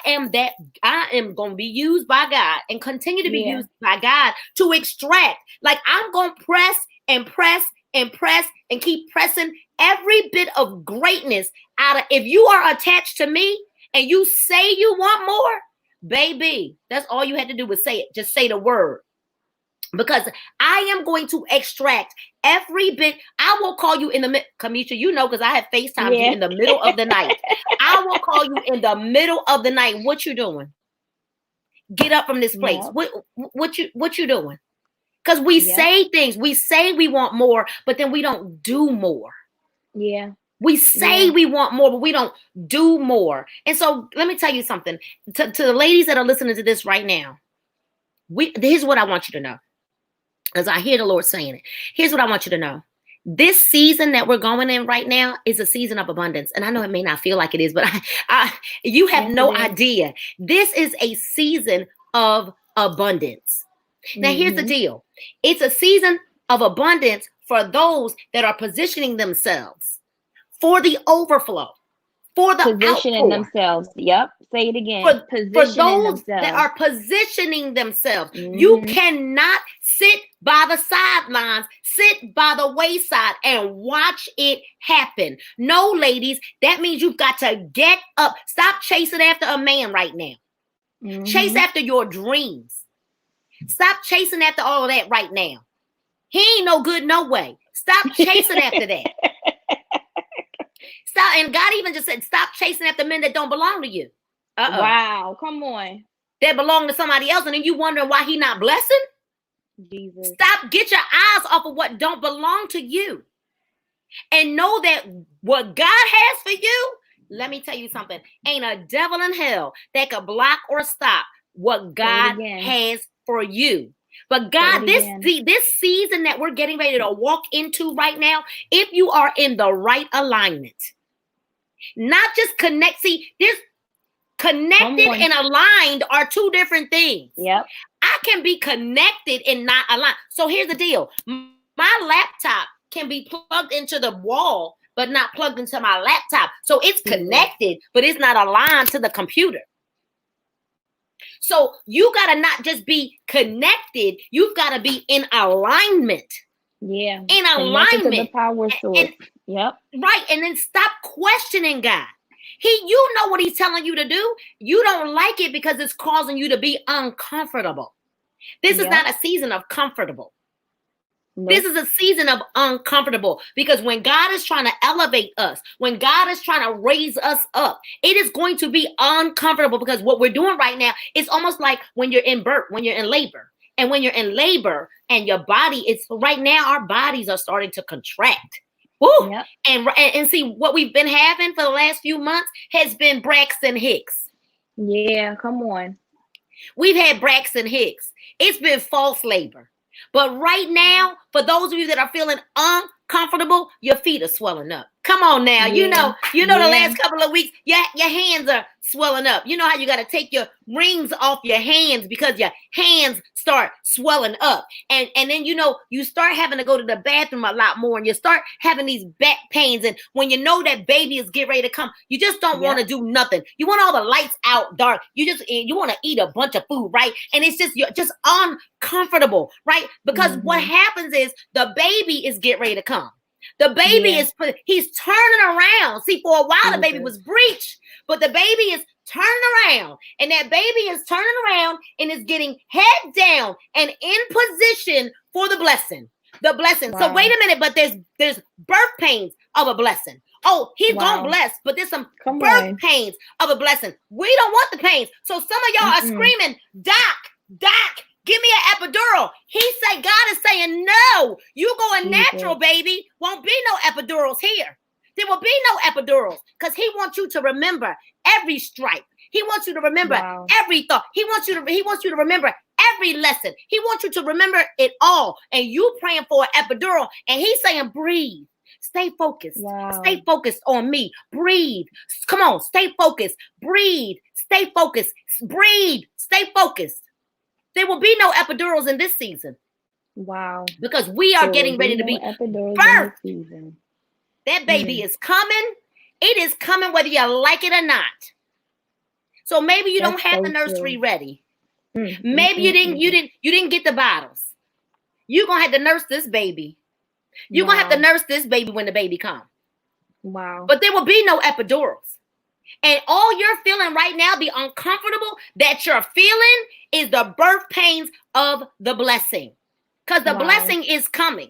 am going to be used by God and continue to be used by God to extract. Like, I'm going to press and press and press and keep pressing every bit of greatness out of. If you are attached to me and you say you want more, baby, that's all you had to do was say it. Just say the word. Because I am going to extract every bit. I will call you in the middle. Kamisha, you know, because I have FaceTime you in the middle of the night. I will call you in the middle of the night. What you doing? Get up from this place. What you doing? Because we say things. We say we want more, but then we don't do more. Yeah. We say we want more, but we don't do more. And so let me tell you something. To the ladies that are listening to this right now, here's what I want you to know. Because I hear the Lord saying it. Here's what I want you to know. This season that we're going in right now is a season of abundance. And I know it may not feel like it is, but you have no idea. This is a season of abundance. Now, here's the deal. It's a season of abundance for those that are positioning themselves for the overflow, for the positioning outpour. Themselves. Yep. Say it again. For those that are positioning themselves. You cannot sit by the sidelines, sit by the wayside and watch it happen. No, ladies, that means you've got to get up. Stop chasing after a man right now. Chase after your dreams. Stop chasing after all of that right now. He ain't no good no way. Stop chasing after that. Stop. And God even just said, stop chasing after men that don't belong to you. Wow, come on. That belong to somebody else, and then you wondering why he not blessing? Jesus. Stop, get your eyes off of what don't belong to you. And know that what God has for you, let me tell you something, ain't a devil in hell that could block or stop what God has for you. But God, this season that we're getting ready to walk into right now, if you are in the right alignment, not just connect, see, there's connected and aligned are two different things. Yep. I can be connected and not aligned. So here's the deal. My laptop can be plugged into the wall, but not plugged into my laptop. So it's connected, but it's not aligned to the computer. So you got to not just be connected. You've got to be in alignment. Yeah. In alignment. To the power source. Yep. Right. And then stop questioning God. You know what he's telling you to do. You don't like it because it's causing you to be uncomfortable. This is not a season of comfortable. Nope. This is a season of uncomfortable, because when God is trying to elevate us, when God is trying to raise us up, it is going to be uncomfortable, because what we're doing right now is almost like when you're in birth, when you're in labor. And when you're in labor and your body is right now, our bodies are starting to contract. Woo! Yep. And see, what we've been having for the last few months has been Braxton Hicks. Yeah, come on. We've had Braxton Hicks. It's been false labor. But right now, for those of you that are feeling comfortable, your feet are swelling up. Come on now. Yeah. The last couple of weeks, your hands are swelling up. You know how you got to take your rings off your hands because your hands start swelling up. And then, you start having to go to the bathroom a lot more, and you start having these back pains. And when you know that baby is getting ready to come, you just don't want to do nothing. You want all the lights out dark. You want to eat a bunch of food, right? And it's just, you're just uncomfortable, right? Because what happens is the baby is getting ready to come. The baby he's turning around. See, for a while, the baby was breech, but the baby is turning around, and that baby is turning around and is getting head down and in position for the blessing. The blessing. Wow. So wait a minute, but there's birth pains of a blessing. Oh, he's gonna bless, but there's some birth pains of a blessing. We don't want the pains. So some of y'all are screaming, Doc, give me an epidural. God is saying, no, you going natural, baby. Won't be no epidurals here. There will be no epidurals because he wants you to remember every stripe. He wants you to remember every thought. He wants you to remember every lesson. He wants you to remember it all. And you praying for an epidural, and he's saying, breathe. Stay focused. Stay focused on me. Breathe. Come on, stay focused. Breathe. Stay focused. Breathe. Stay focused. There will be no epidurals in this season. Wow. Because we are getting ready to be birthed. That baby is coming. It is coming whether you like it or not. So maybe you don't have the nursery ready. Maybe you didn't get the bottles. You're going to have to nurse this baby. You're going to have to nurse this baby when the baby comes. Wow. But there will be no epidurals. And all you're feeling right now, the uncomfortable that you're feeling, is the birth pains of the blessing. Because the blessing is coming.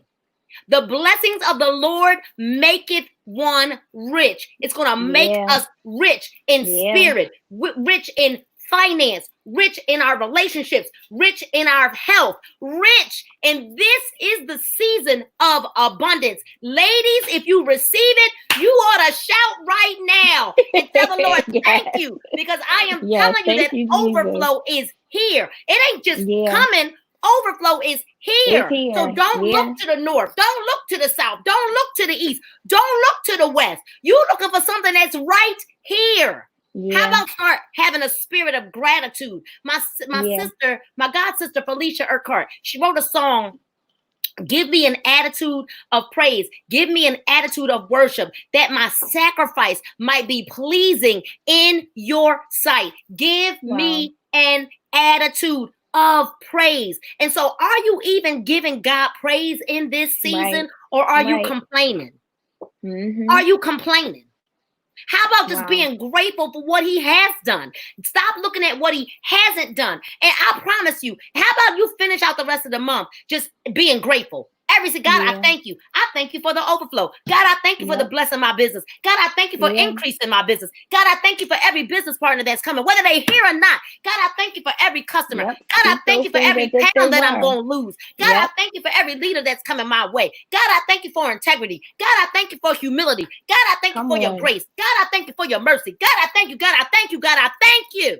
The blessings of the Lord maketh one rich. It's going to make us rich in spirit, rich in finance, rich in our relationships, rich in our health, rich. And this is the season of abundance. Ladies, if you receive it, you ought to shout right now and tell the Lord, thank you, because I am telling you that overflow is here. It ain't just coming. Overflow is here. So don't look to the north. Don't look to the south. Don't look to the east. Don't look to the west. You're looking for something that's right here. How about start having a spirit of gratitude? My sister, my god sister, Felicia Urquhart, she wrote a song, give me an attitude of praise. Give me an attitude of worship, that my sacrifice might be pleasing in your sight. Give me an attitude of praise. And so are you even giving God praise in this season, or are you complaining? Are you complaining? How about just being grateful for what he has done? Stop looking at what he hasn't done. And I promise you, how about you finish out the rest of the month just being grateful? God, I thank you. I thank you for the overflow. God, I thank you for the blessing my business. God, I thank you for increasing my business. God, I thank you for every business partner that's coming, whether they here or not. God, I thank you for every customer. God, I thank you for every pound that I'm going to lose. God, I thank you for every leader that's coming my way. God, I thank you for integrity. God, I thank you for humility. God, I thank you for your grace. God, I thank you for your mercy. God, I thank you. God, I thank you. God, I thank you.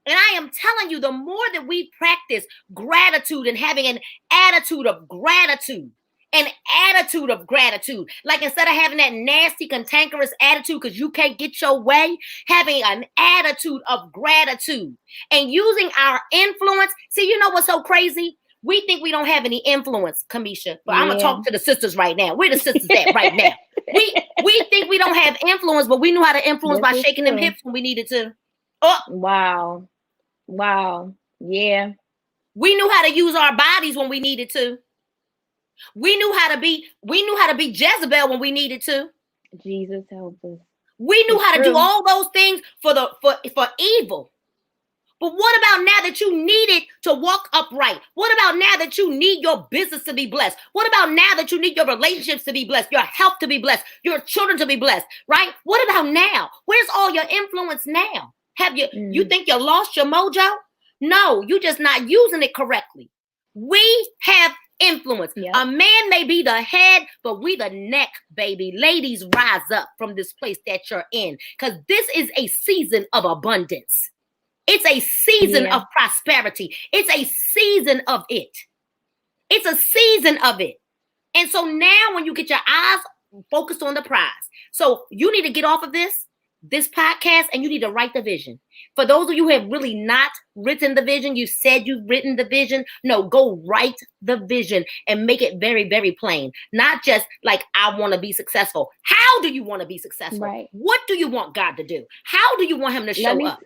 And I am telling you, the more that we practice gratitude and having an attitude of gratitude, like instead of having that nasty, cantankerous attitude because you can't get your way, having an attitude of gratitude and using our influence. See, you know what's so crazy? We think we don't have any influence, Kamisha, but I'm going to talk to the sisters right now. Where the sisters at right now? We think we don't have influence, but we knew how to influence by shaking them hips when we needed to. Oh. Wow. Yeah. We knew how to use our bodies when we needed to. We knew how to be Jezebel when we needed to. Jesus help us. We knew how to do all those things for evil. But what about now that you needed to walk upright? What about now that you need your business to be blessed? What about now that you need your relationships to be blessed, your health to be blessed, your children to be blessed, right? What about now? Where's all your influence now? Have you think you lost your mojo? No, you're just not using it correctly. We have influence. A man may be the head, but we the neck, baby. Ladies, rise up from this place that you're in, because this is a season of abundance. It's a season of prosperity. It's a season of it. It's a season of it. And so now when you get your eyes focused on the prize, so you need to get off of this podcast, and you need to write the vision. For those of you who have really not written the vision, you said you've written the vision. No, go write the vision and make it very, very plain. Not just like, I want to be successful. How do you want to be successful? Right. What do you want God to do? How do you want him to show up?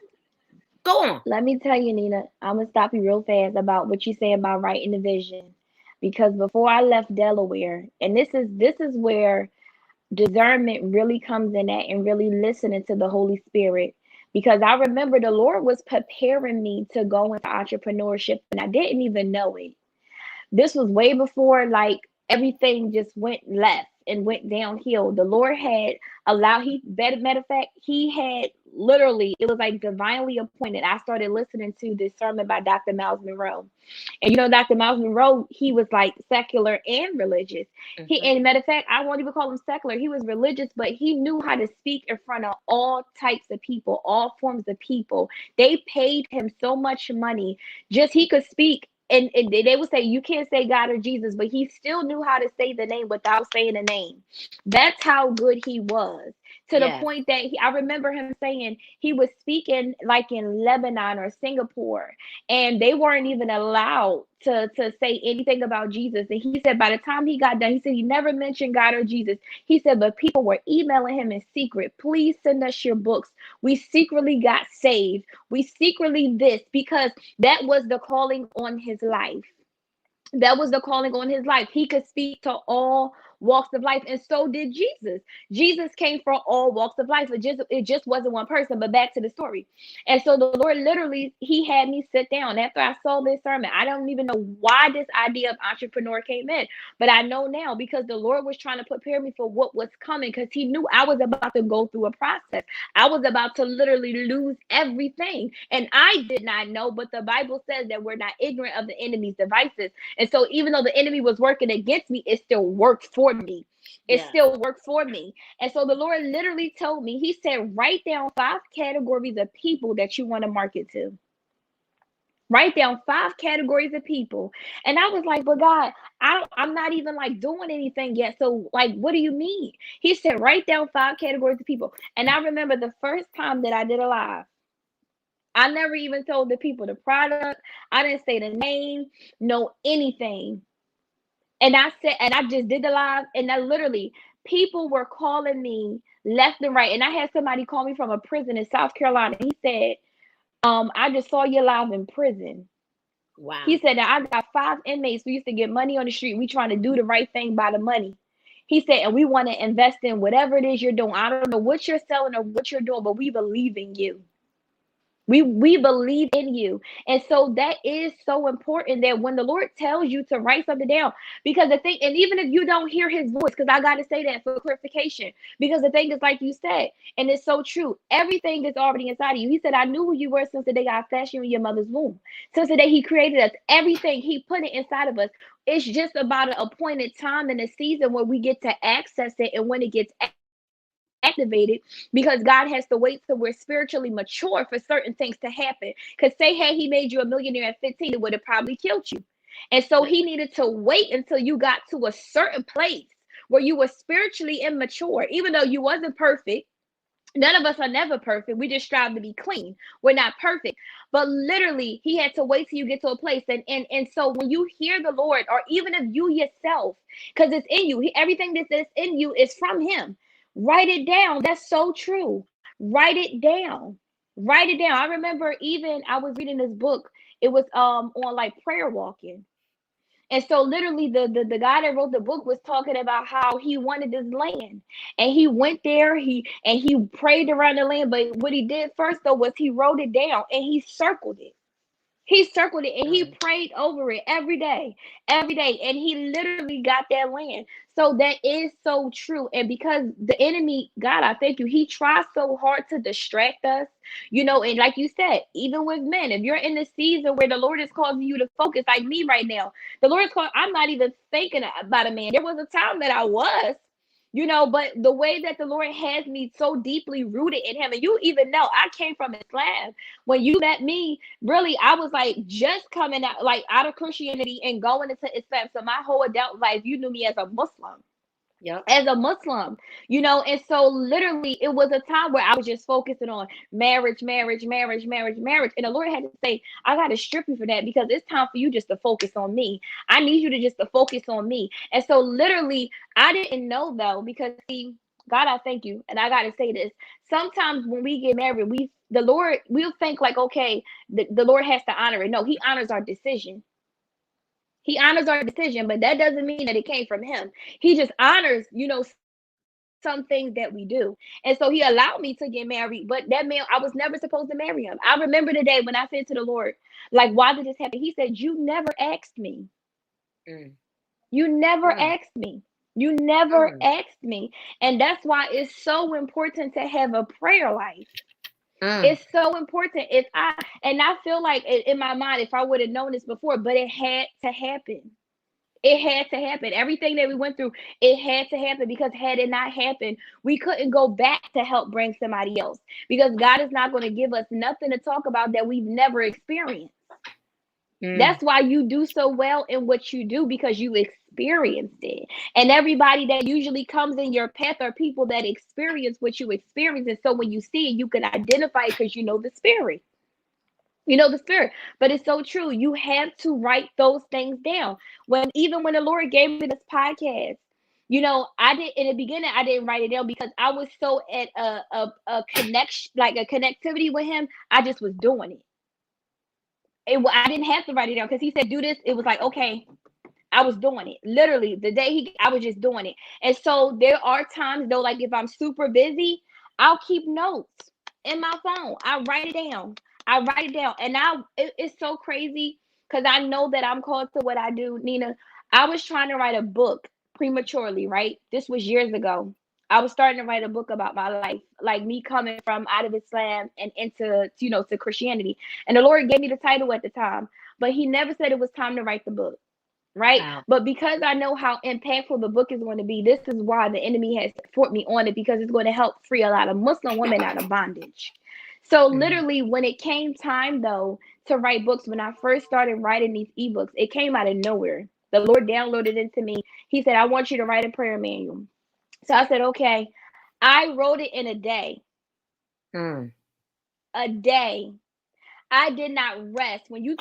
Go on. Let me tell you, Nina, I'm going to stop you real fast about what you say about writing the vision. Because before I left Delaware, and this is where discernment really comes in at, and really listening to the Holy Spirit. Because I remember the Lord was preparing me to go into entrepreneurship, and I didn't even know it. This was way before like everything just went left and went downhill. The Lord had allowed, matter of fact, he had literally, it was like divinely appointed. I started listening to this sermon by Dr. Miles Monroe. And you know, Dr. Miles Monroe, he was like secular and religious. And matter of fact, I won't even call him secular. He was religious, but he knew how to speak in front of all types of people, all forms of people. They paid him so much money, just he could speak. And they would say, you can't say God or Jesus, but he still knew how to say the name without saying the name. That's how good he was. To the point that I remember him saying he was speaking like in Lebanon or Singapore, and they weren't even allowed to say anything about Jesus. And he said by the time he got done, he said he never mentioned God or Jesus. He said, but people were emailing him in secret. Please send us your books. We secretly got saved. We secretly this, because that was the calling on his life. That was the calling on his life. He could speak to all walks of life, and so did Jesus. Jesus came from all walks of life. It just wasn't one person. But back to the story. And so the Lord literally, he had me sit down after I saw this sermon. I don't even know why this idea of entrepreneur came in, but I know now, because the Lord was trying to prepare me for what was coming, because he knew I was about to go through a process. I was about to literally lose everything, and I did not know, but the Bible says that we're not ignorant of the enemy's devices. And so even though the enemy was working against me, it still worked for me. It still worked for me. And so the Lord literally told me, he said, write down 5 categories of people that you want to market to. Write down 5 categories of people. And I was like, but God, I'm not even like doing anything yet. So like, what do you mean? He said, write down 5 categories of people. And I remember the first time that I did a live, I never even told the people the product. I didn't say the name, no anything. And I just did the live, and I literally, people were calling me left and right. And I had somebody call me from a prison in South Carolina. He said, I just saw you live in prison. Wow. He said, now I got 5 inmates. We used to get money on the street. We trying to do the right thing by the money. He said, and we want to invest in whatever it is you're doing. I don't know what you're selling or what you're doing, but we believe in you. We believe in you. And so that is so important, that when the Lord tells you to write something down, because the thing, and even if you don't hear his voice, because I got to say that for clarification, because the thing is, like you said, and it's so true, everything is already inside of you. He said, I knew who you were since the day I fashioned you in your mother's womb. Since the day he created us, everything, he put it inside of us. It's just about an appointed time and a season where we get to access it, and when it gets activated, because God has to wait till we're spiritually mature for certain things to happen. Because say, hey, he made you a millionaire at 15, it would have probably killed you. And so he needed to wait until you got to a certain place where you were spiritually immature, even though you wasn't perfect. None of us are never perfect. We just strive to be clean. We're not perfect. But literally, he had to wait till you get to a place. And so when you hear the Lord, or even if you yourself, because it's in you, everything that's in you is from him. Write it down. That's so true. Write it down. Write it down. I remember even I was reading this book. It was on like prayer walking. And so literally the guy that wrote the book was talking about how he wanted this land. And he went there, he prayed around the land. But what he did first though was he wrote it down and he circled it. He circled it and he prayed over it every day, and he literally got that land. So that is so true. And because the enemy, God, I thank you, he tries so hard to distract us, you know, and like you said, even with men, if you're in the season where the Lord is causing you to focus, like me right now, the Lord is calling, I'm not even thinking about a man. There was a time that I was, But the way that the Lord has me so deeply rooted in him, and you even know I came from Islam. When you met me, really, I was like just coming out, like out of Christianity and going into Islam. So my whole adult life, you knew me as a Muslim. Yep. As a Muslim, and so literally it was a time where I was just focusing on marriage, marriage, marriage, marriage, marriage. And the Lord had to say, I got to strip you for that, because it's time for you just to focus on me. I need you to just to focus on me. And so literally I didn't know, though, because see, God, I thank you. And I got to say this. Sometimes when we get married, the Lord, we'll think like, okay, the Lord has to honor it. No, he honors our decision. He honors our decision, but that doesn't mean that it came from him. He just honors, some things that we do. And so he allowed me to get married, but that man, I was never supposed to marry him. I remember the day when I said to the Lord, like, why did this happen? He said, you never asked me. Mm. You never Mm. asked me. You never Mm. asked me. And that's why it's so important to have a prayer life. Mm. It's so important. And I feel like in my mind, if I would have known this before, but it had to happen. It had to happen. Everything that we went through, it had to happen, because had it not happened, we couldn't go back to help bring somebody else, because God is not going to give us nothing to talk about that we've never experienced. That's why you do so well in what you do, because you experienced it. And everybody that usually comes in your path are people that experience what you experience. And so when you see it, you can identify it because you know the spirit. You know the spirit. But it's so true. You have to write those things down. Even when the Lord gave me this podcast, I did in the beginning, I didn't write it down because I was so at a connection, like a connectivity with him. I just was doing it. I didn't have to write it down, because he said do this. It was like, okay, I was doing it. Literally the day I was just doing it. And so there are times, though, like if I'm super busy, I'll keep notes in my phone. I write it down. And it's so crazy, because I know that I'm called to what I do. Nina, I was trying to write a book prematurely, right? This was years ago. I was starting to write a book about my life, like me coming from out of Islam and into, to Christianity. And the Lord gave me the title at the time, but he never said it was time to write the book. Right. Wow. But because I know how impactful the book is going to be, this is why the enemy has put me on it, because it's going to help free a lot of Muslim women out of bondage. So literally, when it came time, though, to write books, when I first started writing these ebooks, it came out of nowhere. The Lord downloaded it to me. He said, I want you to write a prayer manual. So I said, okay. I wrote it in a day. A day. I did not rest. When you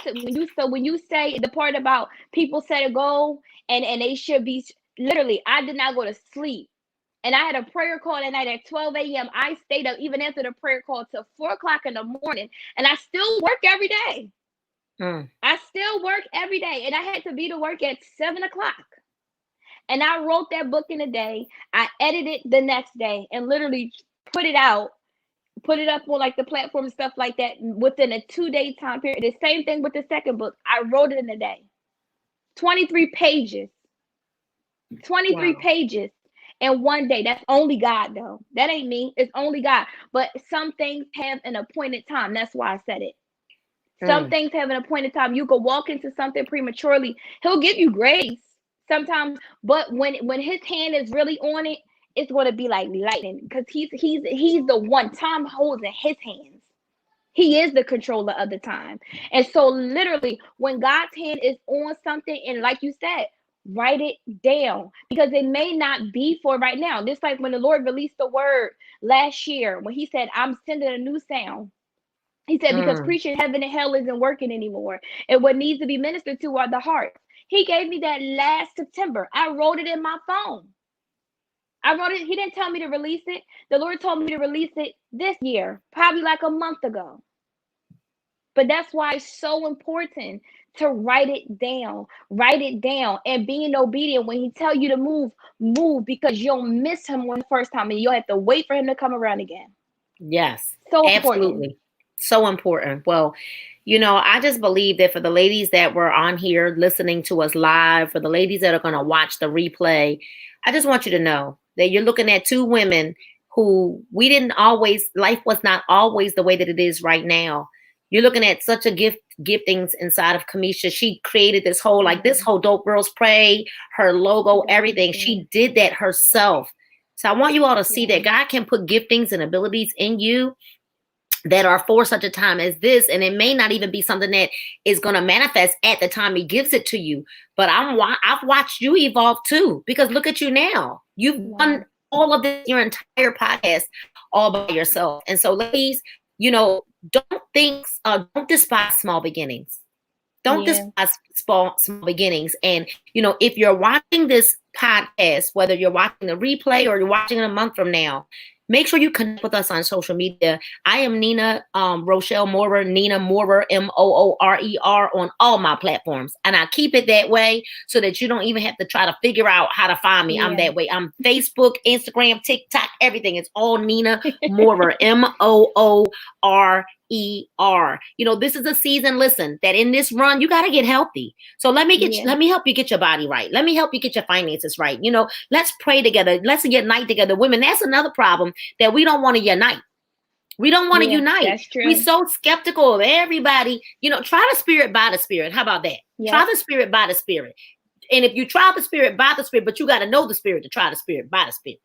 say the part about people set a goal and they should be, literally, I did not go to sleep. And I had a prayer call that night at 12 a.m. I stayed up even after the prayer call till 4 o'clock in the morning. And I still work every day. I still work every day. And I had to be to work at 7 o'clock. And I wrote that book in a day. I edited the next day and literally put it out. Put it up on like the platform and stuff like that within a 2-day time period. The same thing with the second book. I wrote it in a day. 23 pages. 23 pages in one day. That's only God, though. That ain't me. It's only God. But some things have an appointed time. That's why I said it. Some things have an appointed time. You could walk into something prematurely. He'll give you grace sometimes, but when his hand is really on it, it's going to be like lightning, because he's the one. Time holds in his hands. He is the controller of the time. And so literally, when God's hand is on something, and like you said, write it down, because it may not be for right now. Just like when the Lord released the word last year, when he said, I'm sending a new sound. He said, because preaching heaven and hell isn't working anymore. And what needs to be ministered to are the hearts. He gave me that last September. I wrote it in my phone. I wrote it. He didn't tell me to release it. The Lord told me to release it this year, probably like a month ago. But that's why it's so important to write it down. Write it down. And being obedient, when he tell you to move, because you'll miss him on the first time and you'll have to wait for him to come around again. Yes, so absolutely. Important. So important. Well, I just believe that for the ladies that were on here listening to us live, for the ladies that are going to watch the replay, I just want you to know that you're looking at two women who life was not always the way that it is right now. You're looking at such a giftings inside of Kamisha. She created this whole Dope Girlz Pray, her logo, everything. She did that herself. So I want you all to see that God can put giftings and abilities in you that are for such a time as this. And it may not even be something that is going to manifest at the time he gives it to you. But I've watched you evolve too, because look at you now. You've done all of this, your entire podcast, all by yourself. And so ladies, don't despise small beginnings. Don't despise small beginnings. And, if you're watching this podcast, whether you're watching the replay or you're watching it a month from now, make sure you connect with us on social media. I am Nina Rochelle Moorer, Nina Moorer, Moorer on all my platforms. And I keep it that way so that you don't even have to try to figure out how to find me. I'm that way. I'm Facebook, Instagram, TikTok, everything. It's all Nina Moorer, Moorer. This is a season, listen, that in this run, you got to get healthy. So let me help you get your body right. Let me help you get your finances right. Let's pray together. Let's unite together. Women, that's another problem, that we don't want to unite. We don't want to unite. That's true. We're so skeptical of everybody. Try the spirit by the spirit. How about that? Yeah. Try the spirit by the spirit. And if you try the spirit by the spirit, but you got to know the spirit to try the spirit by the spirit.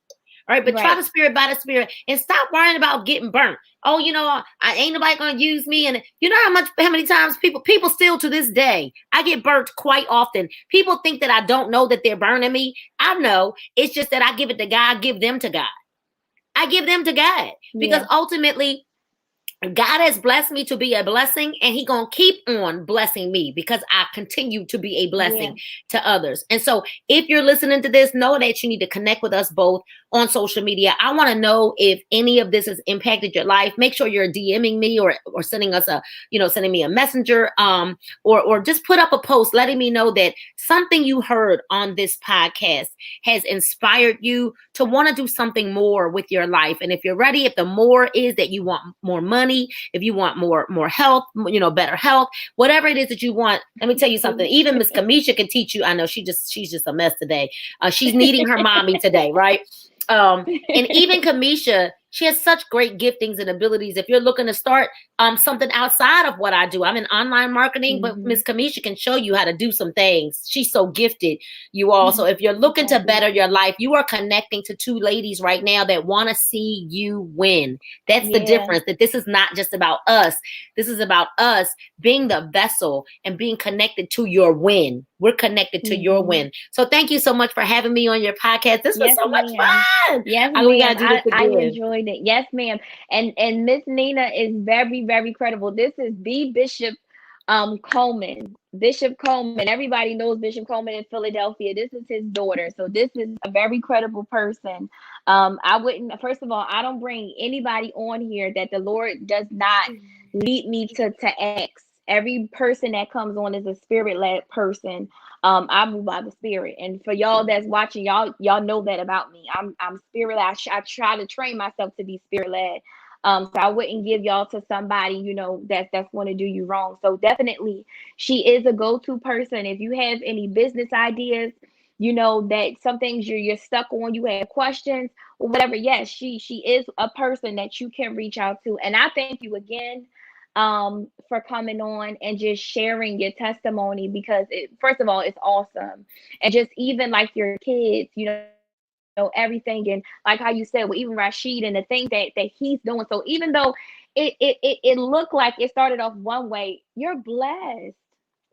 All right, but try the spirit by the spirit and stop worrying about getting burnt. Oh, I ain't nobody gonna use me. And how many times people still to this day, I get burnt quite often. People think that I don't know that they're burning me. I know. It's just that I give it to God, give them to God. I give them to God because ultimately God has blessed me to be a blessing, and he going to keep on blessing me because I continue to be a blessing to others. And so if you're listening to this, know that you need to connect with us both on social media. I want to know if any of this has impacted your life. Make sure you're DMing me or sending us sending me a messenger, or just put up a post letting me know that something you heard on this podcast has inspired you to want to do something more with your life. And if you're ready, if the more is that you want more money, if you want more health, better health, whatever it is that you want, let me tell you something. Even Miss Kamisha can teach you. I know she's just a mess today. She's needing her mommy today, right? And even Kamisha, she has such great giftings and abilities. If you're looking to start something outside of what I do, I'm in online marketing, but Miss Kamisha can show you how to do some things. She's so gifted, you all. So if you're looking to better your life, you are connecting to two ladies right now that want to see you win. That's the difference, that this is not just about us. This is about us being the vessel and being connected to your win. We're connected to your win. So thank you so much for having me on your podcast. This was so much fun. Yes, we gotta do this again. I enjoyed it. Yes, ma'am. And Miss Nina is very, very credible. This is the Bishop Coleman. Bishop Coleman. Everybody knows Bishop Coleman in Philadelphia. This is his daughter. So this is a very credible person. First of all, I don't bring anybody on here that the Lord does not lead me to ask. Every person that comes on is a spirit-led person. I move by the spirit. And for y'all that's watching, y'all know that about me. I'm spirit-led. I try to train myself to be spirit-led. So I wouldn't give y'all to somebody, that's going to do you wrong. So definitely she is a go-to person. If you have any business ideas, that some things you're stuck on, you have questions or whatever. Yes, she is a person that you can reach out to. And I thank you again for coming on and just sharing your testimony, because first of all, it's awesome. And just even like your kids, everything, and like how you said, well, even Rashid and the things that he's doing. So even though it looked like it started off one way, you're blessed.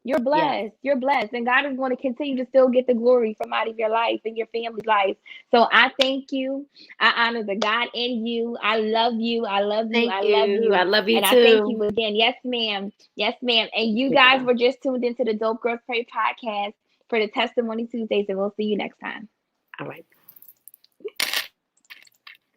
You're blessed. You're blessed. And God is going to continue to still get the glory from out of your life and your family's life. So I thank you. I honor the God in you. I love you. I love you. Thank you. I love you and too. I thank you again. Yes, ma'am. Yes, ma'am. And you guys were just tuned into the Dope Girlz Pray Podcast for the Testimony Tuesdays, and we'll see you next time. All right.